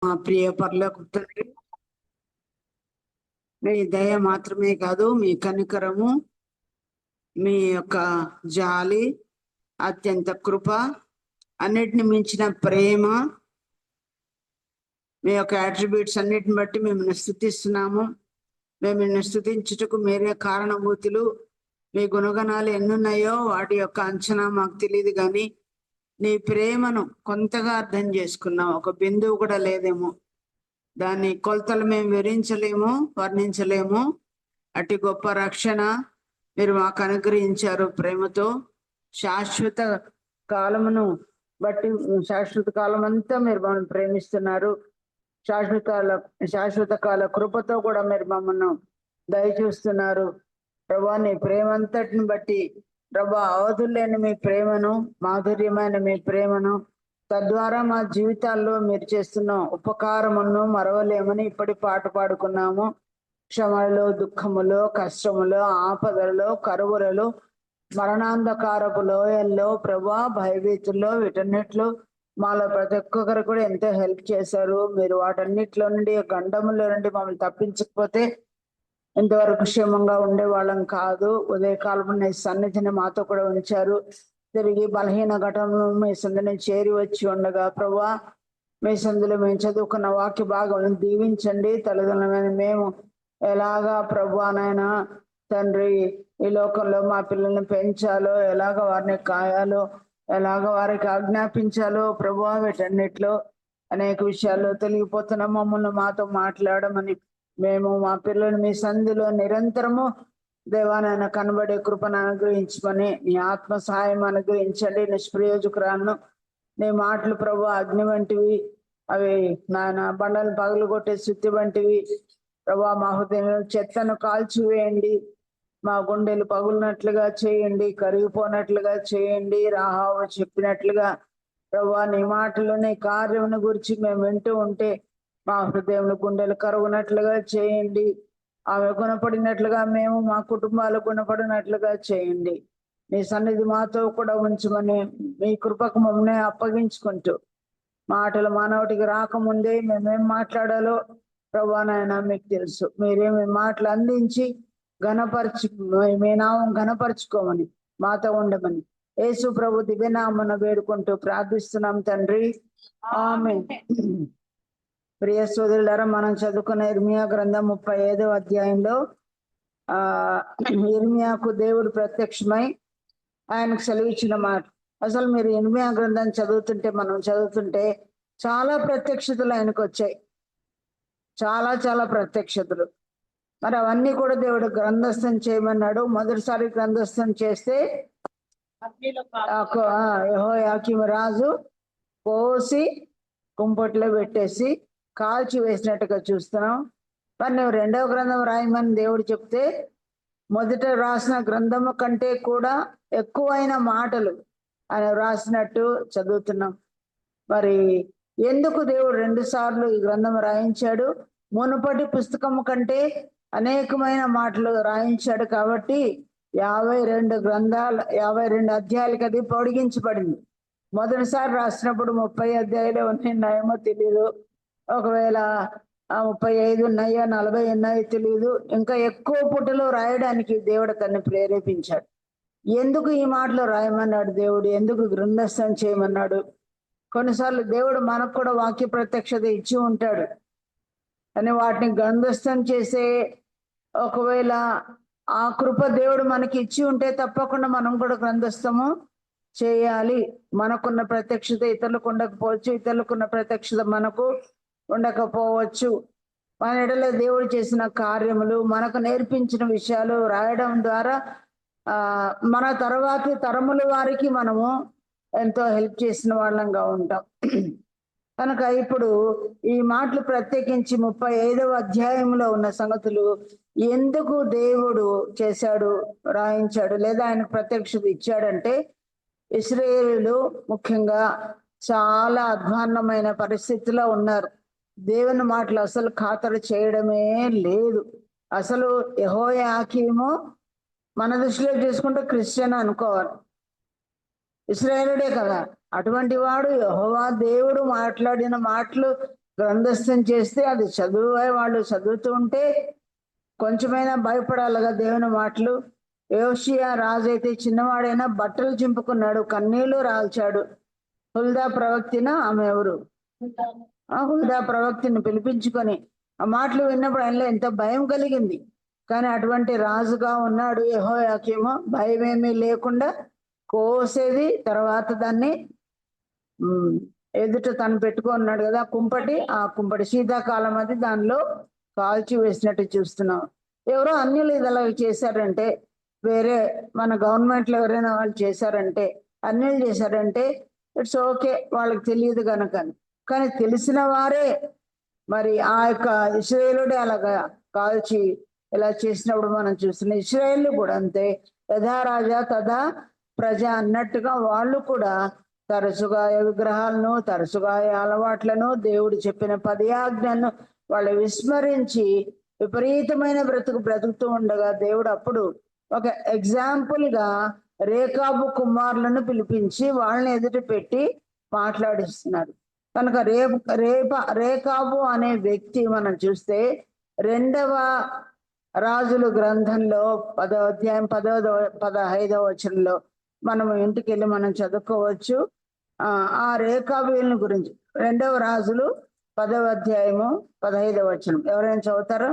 మా ప్రియ పరలోక తండ్రి, మీ దయ మాత్రమే కాదు, మీ కనికరము, మీ యొక్క జాలి, అత్యంత కృప, అన్నిటిని మించిన ప్రేమ, మీ యొక్క అట్రిబ్యూట్స్ అన్నిటిని బట్టి మేము స్తుతిస్తున్నాము. మేము స్తుతించుటకు మీరే కారణభూతులు. మీ గుణగణాలు ఎన్నున్నాయో వాటి యొక్క అంచనా మాకు తెలియదు, కానీ నీ ప్రేమను కొంతగా అర్థం చేసుకున్నాం. ఒక బిందువు కూడా లేదేమో, దాని కొలతలు మేము వివరించలేము, వర్ణించలేము. అటు గొప్ప రక్షణ మీరు మాకు అనుగ్రహించారు. ప్రేమతో శాశ్వత కాలమును బట్టి శాశ్వత కాలం అంతా మీరు మమ్మల్ని ప్రేమిస్తున్నారు. శాశ్వత కాల కృపతో కూడా మీరు మమ్మల్ని దయచూస్తున్నారు. ప్రభా, నీ ప్రేమ అంతటిని బట్టి ప్రభా, అవధులేని మీ ప్రేమను, మాధుర్యమైన మీ ప్రేమను, తద్వారా మా జీవితాల్లో మీరు చేస్తున్న ఉపకారమును మరవలేమని ఇప్పటి పాట పాడుకున్నాము. శ్రమలో, దుఃఖములో, కష్టములో, ఆపదలలో, కరువులలో, మరణాంధకారపు లోయల్లో ప్రభా, భయభీతుల్లో, వీటన్నిటిలో మాలో ప్రతి ఒక్కరు కూడా ఎంతో హెల్ప్ చేశారు. మీరు వాటన్నిటిలో నుండి, గండములో నుండి మమ్మల్ని తప్పించకపోతే ఇంతవరకు క్షేమంగా ఉండేవాళ్ళం కాదు. ఉదయకాలం నీ సన్నిధిని మాతో కూడా ఉంచారు. తిరిగి బలహీన ఘటనలు మీ సందుని చేరి వచ్చి ఉండగా ప్రభా, మీ సందులో మేము చదువుకున్న వాక్య భాగం దీవించండి. తల్లిదండ్రులమైన మేము ఎలాగా ప్రభానైనా తండ్రి ఈ లోకంలో మా పిల్లల్ని పెంచాలో, ఎలాగ వారిని కాయాలో, ఎలాగ వారికి ఆజ్ఞాపించాలో ప్రభా, వీటన్నిటిలో అనేక విషయాల్లో తెలియపోతున్న మమ్మల్ని మాతో మాట్లాడమని, మేము మా పిల్లలు మీ సంధిలో నిరంతరము దేవానైనా కనబడే కృపను అనుగ్రహించమని, నీ ఆత్మ సహాయం అనుగ్రహించండి. నిష్ప్రయోజకురాలను నీ మాటలు ప్రభు అగ్ని వంటివి, అవి నాయన బండలు పగలు కొట్టే శుద్ధి వంటివి ప్రభా. మా హృదయంలో చెత్తను కాల్చివేయండి, మా గుండెలు పగులినట్లుగా చేయండి, కరిగిపోనట్లుగా చేయండి. రాహావు చెప్పినట్లుగా ప్రభా, నీ మాటలు నీ కార్యమును గురించి మేము వింటూ ఉంటే మా హృదయంలో గుండెలు కరుగునట్లుగా చేయండి. ఆమె గుణపడినట్లుగా మేము మా కుటుంబాలు గుణపడినట్లుగా చేయండి. నీ సన్నిధి మాతో కూడా ఉంచమని మీ కృపకు మమ్మల్ని అప్పగించుకుంటూ, మాటలు మానవుడికి రాకముందే మేమేం మాట్లాడాలో ప్రభానైనా మీకు తెలుసు. మీరేమి మాటలు అందించి మీ నామం ఘనపరుచుకోమని, మాతో ఉండమని యేసు ప్రభు దివ్యనామన వేడుకుంటూ ప్రార్థిస్తున్నాం తండ్రి, ఆమేన్. ప్రియ సోదరులారా, మనం చదువుకున్న ఇర్మియా గ్రంథం 35వ అధ్యాయంలో ఇర్మియాకు దేవుడు ప్రత్యక్షమై ఆయనకు సెలవిచ్చిన మాట. అసలు మీరు ఇర్మియా గ్రంథం చదువుతుంటే చాలా ప్రత్యక్షతలు ఆయనకు వచ్చాయి. చాలా చాలా ప్రత్యక్షతలు. మరి అవన్నీ కూడా దేవుడు గ్రంథస్థం చేయమన్నాడు. మొదటిసారి గ్రంథస్థం చేస్తే యెహోయాకీము రాజు కోసి కుంపట్లో పెట్టేసి కాల్చి వేసినట్టుగా చూస్తున్నాం. మరి నువ్వు రెండవ గ్రంథం రాయమని దేవుడు చెప్తే మొదట రాసిన గ్రంథము కంటే కూడా ఎక్కువైన మాటలు ఆయన రాసినట్టు చదువుతున్నాం. మరి ఎందుకు దేవుడు 2 సార్లు ఈ గ్రంథం రాయించాడు? మునుపటి పుస్తకము కంటే అనేకమైన మాటలు రాయించాడు కాబట్టి 52 అధ్యాయాలకి అది పొడిగించబడింది. మొదటిసారి రాసినప్పుడు 30 అధ్యాయాలే ఉన్నాయేమో తెలియదు, ఒకవేళ 35 ఉన్నాయో 40 ఉన్నాయో తెలియదు. ఇంకా ఎక్కువ పుటలో రాయడానికి దేవుడు తనని ప్రేరేపించాడు. ఎందుకు ఈ మాటలు రాయమన్నాడు దేవుడు? ఎందుకు గ్రంథస్థం చేయమన్నాడు? కొన్నిసార్లు దేవుడు మనకు కూడా వాక్య ప్రత్యక్షత ఇచ్చి ఉంటాడు, అని వాటిని గ్రంథస్థం చేసే ఒకవేళ ఆ కృప దేవుడు మనకి ఇచ్చి ఉంటే తప్పకుండా మనం కూడా గ్రంథస్థము చేయాలి. మనకున్న ప్రత్యక్షత ఇతరులకు ఉండకపోవచ్చు, ఇతరులకున్న ప్రత్యక్షత మనకు ఉండకపోవచ్చు. మన ఎడలో దేవుడు చేసిన కార్యములు, మనకు నేర్పించిన విషయాలు రాయడం ద్వారా మన తర్వాతి తరముల వారికి మనము ఎంతో హెల్ప్ చేసిన వాళ్ళంగా ఉంటాం. కనుక ఇప్పుడు ఈ మాటలు ప్రత్యేకించి 35వ అధ్యాయంలో ఉన్న సంగతులు ఎందుకు దేవుడు చేశాడు, రాయించాడు, లేదా ఆయనకు ప్రత్యక్షత ఇచ్చాడంటే, ఇశ్రాయేలీయులు ముఖ్యంగా చాలా అధ్వాన్నమైన పరిస్థితిలో ఉన్నారు. దేవుని మాటలు అసలు ఖాతరు చేయడమే లేదు. అసలు యెహోయాకీము మన దృష్టిలో చూసుకుంటే క్రిస్టియన్ అనుకోవాలి, ఇశ్రాయేలుడే కదా. అటువంటి వాడు యెహోవా దేవుడు మాట్లాడిన మాటలు గ్రంథస్థం చేస్తే అది చదువే వాళ్ళు చదువుతూ ఉంటే కొంచెమైనా భయపడాలిగా దేవుని మాటలు. యోషియా రాజు అయితే చిన్నవాడైనా బట్టలు చింపుకున్నాడు, కన్నీళ్లు రాల్చాడు. హుల్దా ప్రవక్తిన ఆమె ఎవరు? హుల్దా ప్రవక్తిని పిలిపించుకొని ఆ మాటలు విన్నప్పుడు ఆయనలో ఎంత భయం కలిగింది. కానీ అటువంటి రాజుగా ఉన్నాడు యెహోయాకీము. భయం ఏమీ లేకుండా కోసేది, తర్వాత దాన్ని ఎదుట తను పెట్టుకున్నాడు కదా ఆ కుంపటి శీతాకాలం అది దానిలో కాల్చి వేసినట్టు చూస్తున్నాం. ఎవరో అన్యులు ఇది అలా చేశారంటే, వేరే మన గవర్నమెంట్లో ఎవరైనా వాళ్ళు చేశారంటే, అన్యులు చేశారంటే ఇట్స్ ఓకే, వాళ్ళకి తెలియదు కనుక. కానీ తెలిసిన వారే మరి ఆ యొక్క ఇశ్రాయేలుడే అలాగా కాల్చి ఇలా చేసినప్పుడు మనం చూస్తున్నాం. ఇశ్రాయేలు కూడా అంతే, యథా రాజా తథా ప్రజ అన్నట్టుగా వాళ్ళు కూడా తరచుగా విగ్రహాలను, తరచుగా అలవాట్లను, దేవుడు చెప్పిన 10 ఆజ్ఞలను వాళ్ళు విస్మరించి విపరీతమైన బ్రతుకుతూ ఉండగా దేవుడు అప్పుడు ఒక ఎగ్జాంపుల్ గా రేకాబు కుమారులను పిలిపించి వాళ్ళని ఎదుట పెట్టి మాట్లాడిస్తున్నారు. కనుక రేకాబు అనే వ్యక్తి మనం చూస్తే 2వ రాజులు గ్రంథంలో 10వ అధ్యాయం 15వ వచనంలో మనం ఇంటికి వెళ్ళి మనం చదువుకోవచ్చు. ఆ రేకాబుని గురించి 2వ రాజులు 10వ అధ్యాయము 15వ వచనం ఎవరైనా చదువుతారా?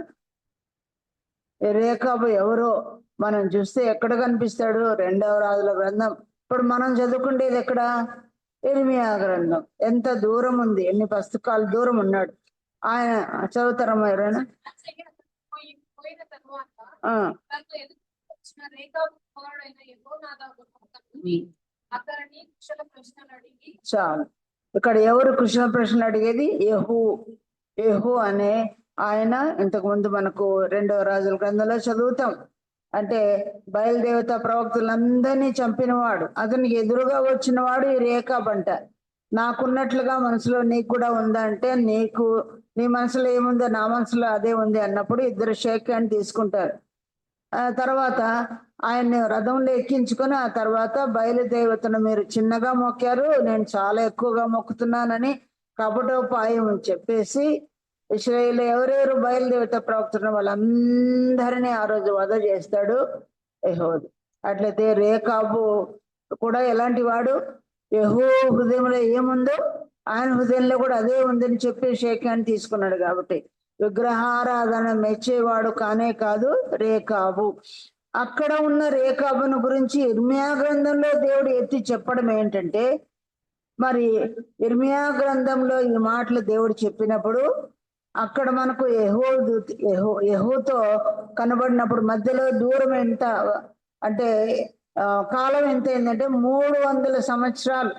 రేకాబు ఎవరో మనం చూస్తే ఎక్కడ కనిపిస్తాడు? 2వ రాజుల గ్రంథం. ఇప్పుడు మనం చదువుకుంటేది ఎక్కడ? ఇర్మియా గ్రంథం. ఎంత దూరం ఉంది, ఎన్ని పుస్తకాల దూరం ఉన్నాడు ఆయన. చదువుతారమ్మా ఎవరైనా? చాలు. ఇక్కడ ఎవరు కుశల ప్రశ్నలు అడిగేది? యెహూ అనే ఆయన. ఇంతకు ముందు మనకు 2వ రాజుల గ్రంథంలో చదువుతాం. అంటే బయలుదేవత ప్రవక్తలందరినీ చంపినవాడు, అతనికి ఎదురుగా వచ్చినవాడు ఈ రేకాబు అంట. నాకున్నట్లుగా మనసులో నీకు కూడా ఉందా అంటే, నీ మనసులో ఏముందో నా మనసులో అదే ఉంది అన్నప్పుడు ఇద్దరు షేక్ హ్యాండ్ తీసుకుంటారు. తర్వాత ఆయన్ని రథంలో ఎక్కించుకొని ఆ తర్వాత బయలుదేవతను మీరు చిన్నగా మొక్కారు, నేను చాలా ఎక్కువగా మొక్కుతున్నానని కపటోపాయం చెప్పేసి ఇశ్రాయేలు ఎవరెవరు బయలుదేవత ప్రవక్తను వాళ్ళందరినీ ఆ రోజు వధ చేస్తాడు యెహోవా. అట్లయితే రేకాబు కూడా ఎలాంటి వాడు? యెహోవా హృదయంలో ఏముందో ఆయన హృదయంలో కూడా అదే ఉందని చెప్పి షేక్ హ్యాండ్ తీసుకున్నాడు. కాబట్టి విగ్రహారాధన మెచ్చేవాడు కానే కాదు రేకాబు. అక్కడ ఉన్న రేకాబును గురించి ఇర్మియా గ్రంథంలో దేవుడు ఎత్తి చెప్పడం ఏంటంటే, మరి ఇర్మియా గ్రంథంలో ఈ మాటలు దేవుడు చెప్పినప్పుడు అక్కడ మనకు యెహోతో కనబడినప్పుడు మధ్యలో దూరం ఎంత అంటే కాలం ఎంత అయిందంటే 300 సంవత్సరాలు.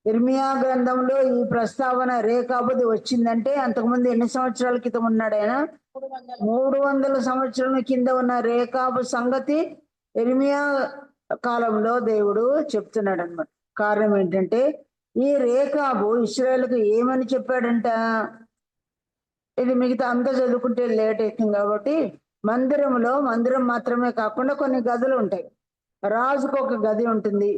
ఇర్మియా గ్రంథంలో ఈ ప్రస్తావన రేకాబుది వచ్చిందంటే అంతకుముందు ఎన్ని సంవత్సరాల క్రితం ఉన్నాడు ఆయన? 300 సంవత్సరాల కింద ఉన్న రేకాబు సంగతి ఇర్మియా కాలంలో దేవుడు చెప్తున్నాడు అన్నమాట. కారణం ఏంటంటే ఈ రేకాబు ఇశ్రాయేలుకు ఏమని చెప్పాడంట? ఇది మిగతా అంతా చదువుకుంటే లేట్ అవుతుంది కాబట్టి మందిరం మాత్రమే కాకుండా కొన్ని గదులు ఉంటాయి. రాజుకు ఒక గది ఉంటుంది,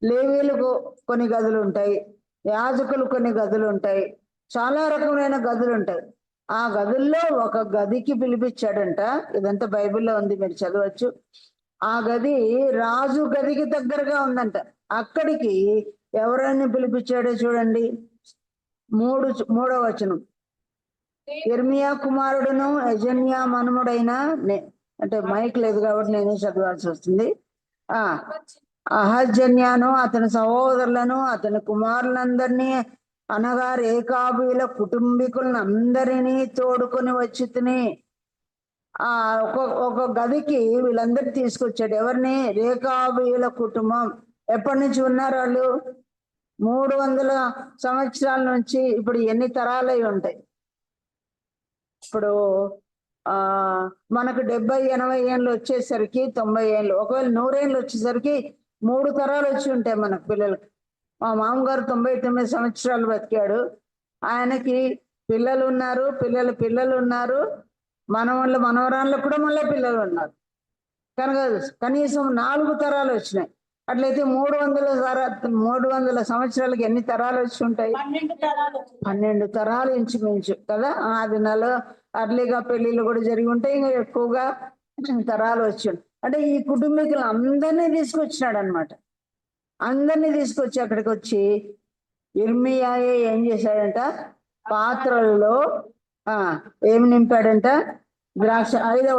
లేవీలకు కొన్ని గదులు ఉంటాయి, యాజకులు కొన్ని గదులు ఉంటాయి, చాలా రకమైన గదులు ఉంటాయి. ఆ గదుల్లో ఒక గదికి పిలిపించాడంట. ఇదంతా బైబిల్లో ఉంది, మీరు చదవచ్చు. ఆ గది రాజు గదికి దగ్గరగా ఉందంట. అక్కడికి ఎవరైనా పిలిపించాడో చూడండి, 3వ వచనం. ఇర్మియా కుమారుడును యజన్యా మనుముడైన, అంటే మైక్ లేదు కాబట్టి నేనే చదవాల్సి వస్తుంది. అహజ్యన్యాను అతని సహోదరులను అతని కుమారులందరినీ అనగా రేకాబుల కుటుంబీకులను అందరినీ తోడుకొని వచ్చి తిని ఒక గదికి వీళ్ళందరినీ తీసుకొచ్చాడు. ఎవరిని? రేకాబుల కుటుంబం. ఎప్పటి నుంచి ఉన్నారు వాళ్ళు? 300 సంవత్సరాల నుంచి. ఇప్పుడు ఎన్ని తరాలై ఉంటాయి? ఇప్పుడు మనకు 70-80 ఏళ్ళు వచ్చేసరికి 90 ఏళ్ళు, ఒకవేళ 100 ఏళ్ళు వచ్చేసరికి 3 తరాలు వచ్చి ఉంటాయి మనకు పిల్లలకి. మా మామగారు 99 సంవత్సరాలు బతికాడు. ఆయనకి పిల్లలు ఉన్నారు, పిల్లలు ఉన్నారు, మనవరాళ్ళకు కూడా మళ్ళీ పిల్లలు ఉన్నారు. కనుక కనీసం 4 తరాలు వచ్చినాయి. అట్లయితే 300 సంవత్సరాలకి ఎన్ని తరాలు వచ్చి ఉంటాయి? 12 తరాలు ఇంచుమించు కదా. అది నెల అర్లీగా పెళ్లిళ్ళు కూడా జరిగి ఉంటాయి, ఇంకా ఎక్కువగా తరాలు వచ్చి అంటే ఈ కుటుంబీకులు అందరినీ తీసుకొచ్చినాడు అనమాట. అందరినీ తీసుకొచ్చి అక్కడికి వచ్చి ఇర్మియాయే ఏం చేశాడంట, పాత్రల్లో ఏమి నింపాడంట? ద్రాక్ష. 5వ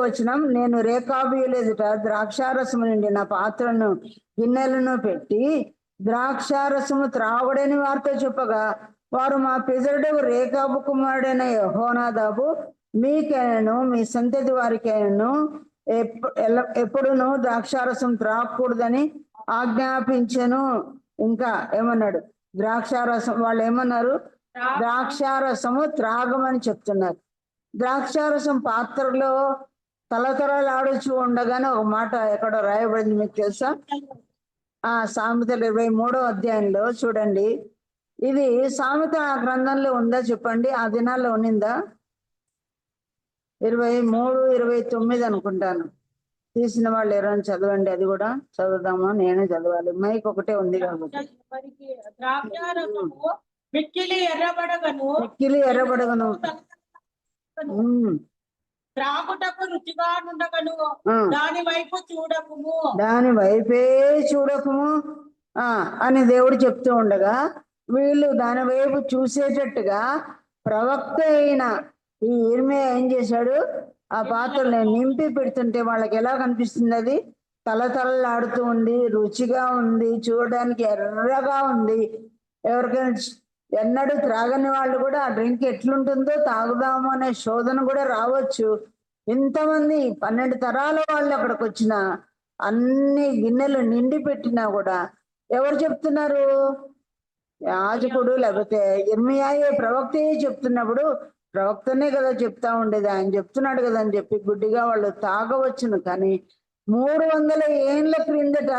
వచనం, నేను రేకాబీయుల ఎదుట ద్రాక్షారసము నిండిన పాత్రను గిన్నెలను పెట్టి ద్రాక్షారసము త్రాగుడని వారితో చెప్పగా, వారు మా పితరుడు రేకాబు కుమారుడైన యెహోనాదాబు మీకైనను మీ సంతతి వారికైనను ఎప్పుడును ద్రాక్షారసం త్రాగకూడదని ఆజ్ఞాపించెను. ఇంకా ఏమన్నాడు? ద్రాక్షారసం. వాళ్ళు ఏమన్నారు? ద్రాక్షారసము త్రాగమని చెప్తున్నారు. ద్రాక్షారసం పాత్రలో తలతరాలు ఆడుచు ఉండగానే ఒక మాట ఎక్కడో రాయబడింది, మీకు తెలుసా? సామెతలు 23వ అధ్యాయంలో చూడండి. ఇది సామెత గ్రంథంలో ఉందా చెప్పండి? ఆ దినాల్లో ఉన్నిందా? 23, 29 అనుకుంటాను. తీసిన వాళ్ళు ఎవరైనా చదవండి, అది కూడా చదువుదామా? నేను చదవాలి, మైక్ ఒకటే ఉంది కాబట్టి. మిక్కిలి ఎర్రబడగను త్రాగుటకు రుచిగా నుండగను దాని వైపే చూడకుము అని దేవుడు చెప్తూ ఉండగా, వీళ్ళు దాని వైపు చూసేటట్టుగా ప్రవక్త అయిన ఈ ఇర్మియా ఏం చేశాడు? ఆ పాత్రలు నింపి పెడుతుంటే వాళ్ళకి ఎలా కనిపిస్తుంది? అది తలతలలాడుతూ ఉంది, రుచిగా ఉంది, చూడడానికి ఎర్రగా ఉంది. ఎవరికైనా ఎన్నడూ త్రాగని వాళ్ళు కూడా ఆ డ్రింక్ ఎట్లుంటుందో తాగుదాము అనే శోధన కూడా రావచ్చు. ఇంతమంది 12 తరాల వాళ్ళు అక్కడికి వచ్చిన అన్ని గిన్నెలు నిండి పెట్టినా కూడా ఎవరు చెప్తున్నారు? యాజకుడు, లేకపోతే ఇర్మియాయే ప్రవక్తయే చెప్తున్నప్పుడు, ప్రవక్తనే కదా చెప్తా ఉండేది, ఆయన చెప్తున్నాడు కదా అని చెప్పి గుడ్డిగా వాళ్ళు తాగవచ్చును. కానీ 300 ఏండ్ల క్రిందట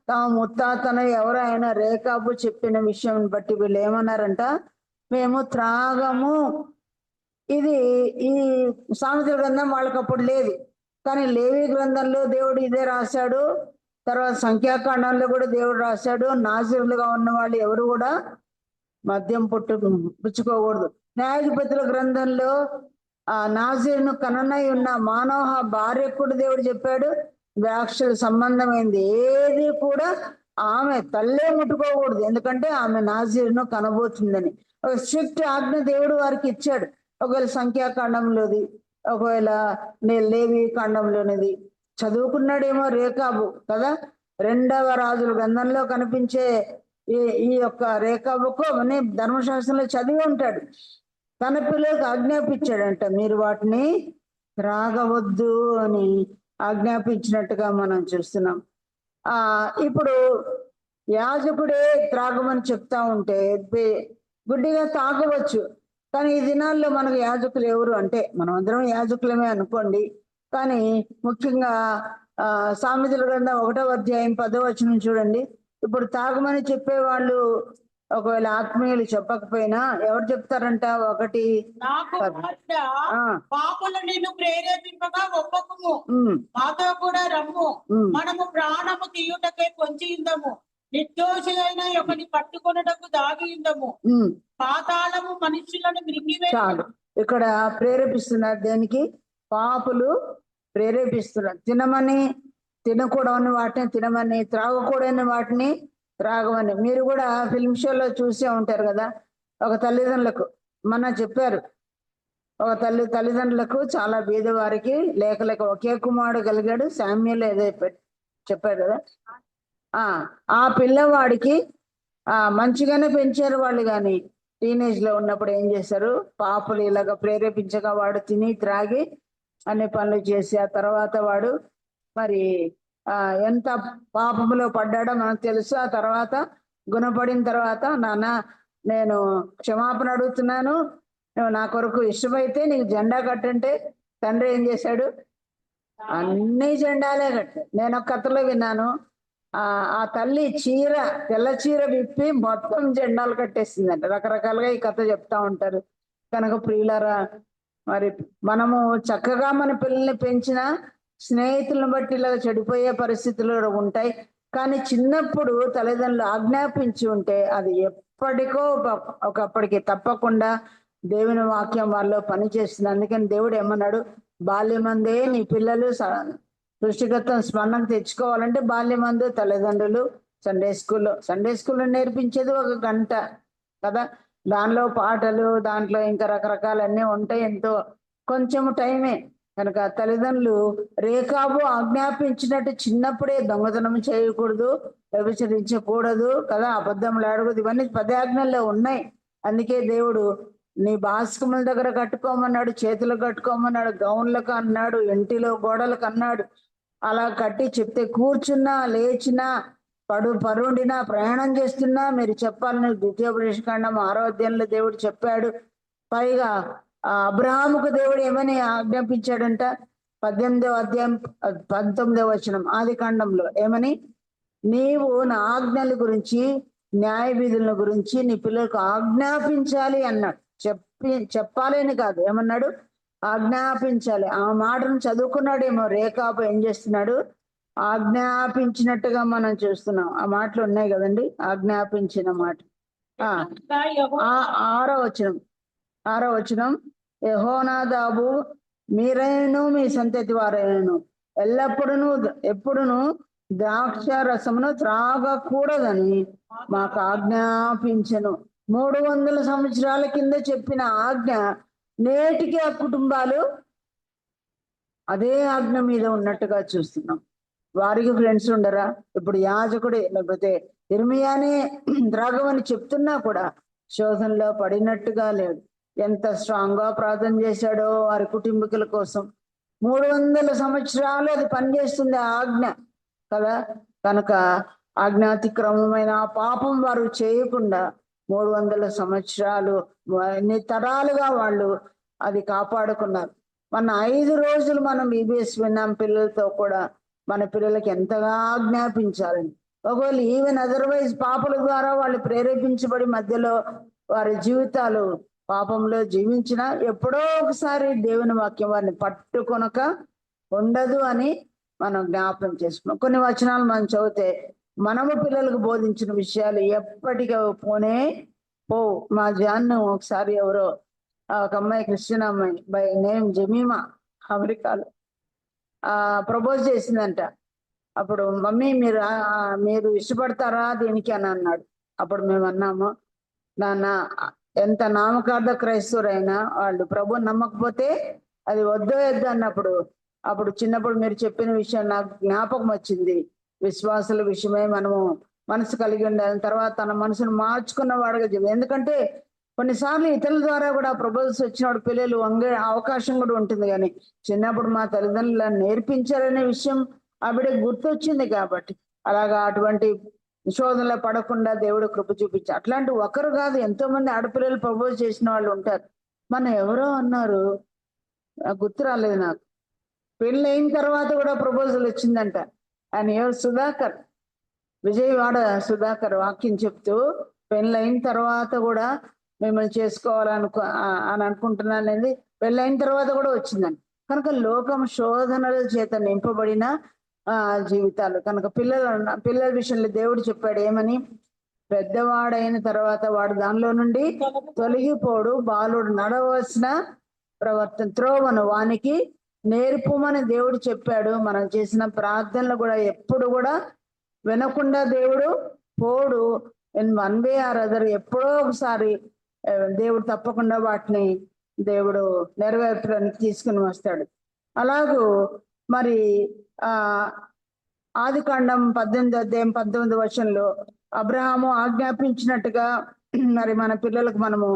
తమ ముత్తాతను ఎవరైనా రేకాబు చెప్పిన విషయం బట్టి వీళ్ళు ఏమన్నారంట? మేము త్రాగము. ఇది ఈ సామెతల గ్రంథం వాళ్ళకి అప్పుడు లేదు, కానీ లేవి గ్రంథంలో దేవుడు ఇదే రాశాడు. తర్వాత సంఖ్యాకాండంలో కూడా దేవుడు రాశాడు, నాజీరులుగా ఉన్న వాళ్ళు ఎవరు కూడా మద్యం పుచ్చుకోకూడదు. న్యాయాధిపతుల గ్రంథంలో నాజీరును కననై ఉన్న మానోహ భార్యకు కూడా దేవుడు చెప్పాడు, ద్రాక్షల సంబంధమైంది ఏది కూడా ఆమె తల్లే ముట్టుకోకూడదు, ఎందుకంటే ఆమె నాజీరును కనబోతుందని. ఒక స్ట్రిక్ట్ ఆజ్ఞ దేవుడు వారికి ఇచ్చాడు. ఒకవేళ సంఖ్యాకాండంలోది, ఒకవేళ లేవి కాండంలోనిది చదువుకున్నాడేమో రేకాబు కదా. 2వ రాజుల గ్రంథంలో కనిపించే ఈ యొక్క రేకాబుకు అని ధర్మశాస్త్రంలో చదివి ఉంటాడు. తన పిల్లలకు ఆజ్ఞాపించాడంట, మీరు వాటిని త్రాగవద్దు అని ఆజ్ఞాపించినట్టుగా మనం చూస్తున్నాం. ఇప్పుడు యాజకుడే త్రాగమని చెప్తా ఉంటే గుడ్డిగా తాగవచ్చు. కానీ ఈ దినాల్లో మనకు యాజకులు ఎవరు అంటే, మనం అందరం యాజకులమే అనుకోండి, కానీ ముఖ్యంగా సామెతల గ్రంథం 1వ అధ్యాయం 10వ వచనం చూడండి. ఇప్పుడు తాగమని చెప్పేవాళ్ళు ఒకవేళ ఆత్మీయులు చెప్పకపోయినా ఎవరు చెప్తారంట? 1 పాపులు నిన్ను ప్రేరేపింపగా ఒప్పకుము, మాతో కూడా రమ్ము, మనము ప్రాణము తీయుటకే పొంచి ఉందము, నిర్దోషి అయిన ఒకని పట్టుకొనుటకు దాగి ఉందము, పాతాళము మనుషులను చాలు. ఇక్కడ ప్రేరేపిస్తున్నారు దేనికి? పాపులు ప్రేరేపిస్తున్నారు. తినకూడని వాటిని తినమని, త్రాగకూడని వాటిని త్రాగమని. మీరు కూడా ఫిల్మ్ షోలో చూసే ఉంటారు కదా, ఒక తల్లిదండ్రులకు మన చెప్పారు, ఒక తల్లిదండ్రులకు చాలా బీదవారికి లేక ఒకే కుమారుడు కలిగాడు, శామ్యూల్ ఏదో చెప్పారు కదా. ఆ పిల్లవాడికి మంచిగానే పెంచారు వాళ్ళు, కానీ టీనేజ్ లో ఉన్నప్పుడు ఏం చేశారు? పాపలు ఇలాగ ప్రేరేపించగా వాడు తిని త్రాగి అన్ని పనులు చేసి, ఆ తర్వాత వాడు మరి ఎంత పాపములో పడ్డాడో మనకు తెలుసు. ఆ తర్వాత గుణపడిన తర్వాత, నాన్న నేను క్షమాపణ అడుగుతున్నాను, నువ్వు నా కొరకు ఇష్టమైతే నీకు జెండా కట్టంటే తండ్రి ఏం చేశాడు? అన్ని జెండాలే కట్ట. నేను ఒక కథలో విన్నాను, ఆ తల్లి తెల్ల చీర విప్పి మొత్తం జెండాలు కట్టేసిందంట. రకరకాలుగా ఈ కథ చెప్తా ఉంటారు. కనుక ప్రియులారా, మరి మనము చక్కగా మన పిల్లల్ని పెంచినా స్నేహితులను బట్టి ఇలా చెడిపోయే పరిస్థితులు ఉంటాయి. కానీ చిన్నప్పుడు తల్లిదండ్రులు ఆజ్ఞాపించి ఉంటే అది ఎప్పటికో ఒకప్పటికి తప్పకుండా దేవుని వాక్యం వాళ్ళలో పనిచేస్తుంది. అందుకని దేవుడు ఏమన్నాడు, బాల్యమందే నీ పిల్లలు సృష్టిగతం స్మరణకు తెచ్చుకోవాలంటే బాల్యమందు తల్లిదండ్రులు సండే స్కూల్లో నేర్పించేది 1 గంట కదా, దానిలో పాటలు, దాంట్లో ఇంకా రకరకాలన్నీ ఉంటాయి, ఎంతో కొంచెం టైమే కనుక తల్లిదండ్రులు రేఖాబు ఆజ్ఞాపించినట్టు చిన్నప్పుడే దొంగతనం చేయకూడదు, వ్యభిచరించకూడదు కదా, అబద్ధములు ఆడకూడదు, ఇవన్నీ 10 ఆజ్ఞల్లో ఉన్నాయి. అందుకే దేవుడు నీ బాస్కముల దగ్గర కట్టుకోమన్నాడు, చేతులు కట్టుకోమన్నాడు, గౌన్లకు అన్నాడు, ఇంటిలో గోడలకు అన్నాడు. అలా కట్టి చెప్తే కూర్చున్నా, లేచినా, పరుండినా, ప్రయాణం చేస్తున్నా మీరు చెప్పాలని ద్వితీయోపదేశకాండం 6వ అధ్యాయంలో దేవుడు చెప్పాడు. పైగా అబ్రహాముకు దేవుడు ఏమని ఆజ్ఞాపించాడంట, 18వ అధ్యాయం 19వ వచనం ఆది కాండంలో ఏమని, నీవు నా ఆజ్ఞల గురించి న్యాయ విధుల గురించి నీ పిల్లలకు ఆజ్ఞాపించాలి అన్నాడు. చెప్పాలి అని కాదు, ఏమన్నాడు, ఆజ్ఞాపించాలి. ఆ మాటను చదువుకున్నాడేమో రేఖాబు, ఏం చేస్తున్నాడు, ఆజ్ఞాపించినట్టుగా మనం చూస్తున్నాం. ఆ మాటలు ఉన్నాయి కదండి, ఆజ్ఞాపించిన మాట. 6వ వచనం యెహోనాదాబు మీరైనను మీ సంతతి వారైనను ఎప్పుడును ద్రాక్ష రసమును త్రాగకూడదని మాకు ఆజ్ఞాపించను. 300 సంవత్సరాల కింద చెప్పిన ఆజ్ఞ నేటికి ఆ కుటుంబాలు అదే ఆజ్ఞ మీద ఉన్నట్టుగా చూస్తున్నాం. వారికి ఫ్రెండ్స్ ఉండరా? ఇప్పుడు యాజకుడే లేకపోతే ఇర్మియానే త్రాగమని చెప్తున్నా కూడా శోధనలో పడినట్టుగా లేడు. ఎంత స్ట్రాంగ్ గా ప్రార్థన చేశాడో వారి కుటుంబీకుల కోసం. 300 సంవత్సరాలు అది పనిచేస్తుంది ఆ ఆజ్ఞ కదా. కనుక ఆజ్ఞాతిక్రమమైన ఆ పాపం వారు చేయకుండా 300 సంవత్సరాలు ఎన్ని తరాలుగా వాళ్ళు అది కాపాడుకున్నారు. మన 5 రోజులు మనం ఈబీఎస్ విన్నాం పిల్లలతో కూడా, మన పిల్లలకి ఎంతగా ఆజ్ఞాపించాలని. ఒకవేళ ఈవెన్ అదర్వైజ్ పాపల ద్వారా వాళ్ళు ప్రేరేపించబడి మధ్యలో వారి జీవితాలు పాపంలో జీవించిన ఎప్పుడో ఒకసారి దేవుని వాక్యం వారిని పట్టుకొనక ఉండదు అని మనం జ్ఞాపకం చేసుకున్నాం. కొన్ని వచనాలు మనం చదివితే మనము పిల్లలకు బోధించిన విషయాలు ఎప్పటికీ పోనే పోవు. మా జాన్ను ఒకసారి ఎవరో ఒక అమ్మాయి, క్రిస్టియన్ అమ్మాయి బై నేమ్ జమీమా, అమెరికాలో ప్రపోజ్ చేసిందంట. అప్పుడు మమ్మీ మీరు ఇష్టపడతారా దీనికి అని అన్నాడు. అప్పుడు మేము అన్నాము, నాన్న ఎంత నామకార్థ క్రైస్తవురైనా వాళ్ళు ప్రభు నమ్మకపోతే అది వద్దో అన్నప్పుడు, అప్పుడు చిన్నప్పుడు మీరు చెప్పిన విషయం నాకు జ్ఞాపకం వచ్చింది. విశ్వాసుల విషయమై మనము మనసు కలిగి ఉండాలి, తర్వాత తన మనసును మార్చుకున్న వాడుగా చెప్పి. ఎందుకంటే కొన్నిసార్లు ఇతరుల ద్వారా కూడా ప్రపోజల్స్ వచ్చినప్పుడు పిల్లలు వంగే అవకాశం కూడా ఉంటుంది. కానీ చిన్నప్పుడు మా తల్లిదండ్రులు నేర్పించారనే విషయం ఆవిడ గుర్తొచ్చింది కాబట్టి అలాగా అటువంటి శోధనలో పడకుండా దేవుడు కృప చూపించారు. అట్లాంటి ఒకరు కాదు, ఎంతో మంది ఆడపిల్లలు ప్రపోజ్ చేసిన వాళ్ళు ఉంటారు. మన ఎవరో అన్నారు, గుర్తు రాలేదు నాకు, పెళ్ళి అయిన తర్వాత కూడా ప్రపోజల్ వచ్చిందంట. ఆయన ఎవరు, సుధాకర్, విజయవాడ సుధాకర్ వాక్యం చెప్తూ పెళ్ళి అయిన తర్వాత కూడా మిమ్మల్ని అని అనుకుంటున్నాను అనేది పెళ్ళైన తర్వాత కూడా వచ్చిందని. కనుక లోకం శోధనల చేత నింపబడిన జీవితాలు. కనుక పిల్లల విషయంలో దేవుడు చెప్పాడు ఏమని, పెద్దవాడైన తర్వాత వాడు దానిలో నుండి తొలగిపోడు, బాలుడు నడవలసిన ప్రవర్తన త్రోవను వానికి నేర్పుమని దేవుడు చెప్పాడు. మనం చేసిన ప్రార్థనలు కూడా ఎప్పుడు కూడా వినకుండా దేవుడు పోడు. వన్ వే ఆర్ అదర్ ఎప్పుడో ఒకసారి దేవుడు తప్పకుండా వాటిని దేవుడు నెరవేర్చడానికి తీసుకుని వస్తాడు. అలాగూ మరి ఆది కాండం 18వ అధ్యాయం 19వ వచనంలో అబ్రహాము ఆజ్ఞాపించినట్టుగా మరి మన పిల్లలకు మనము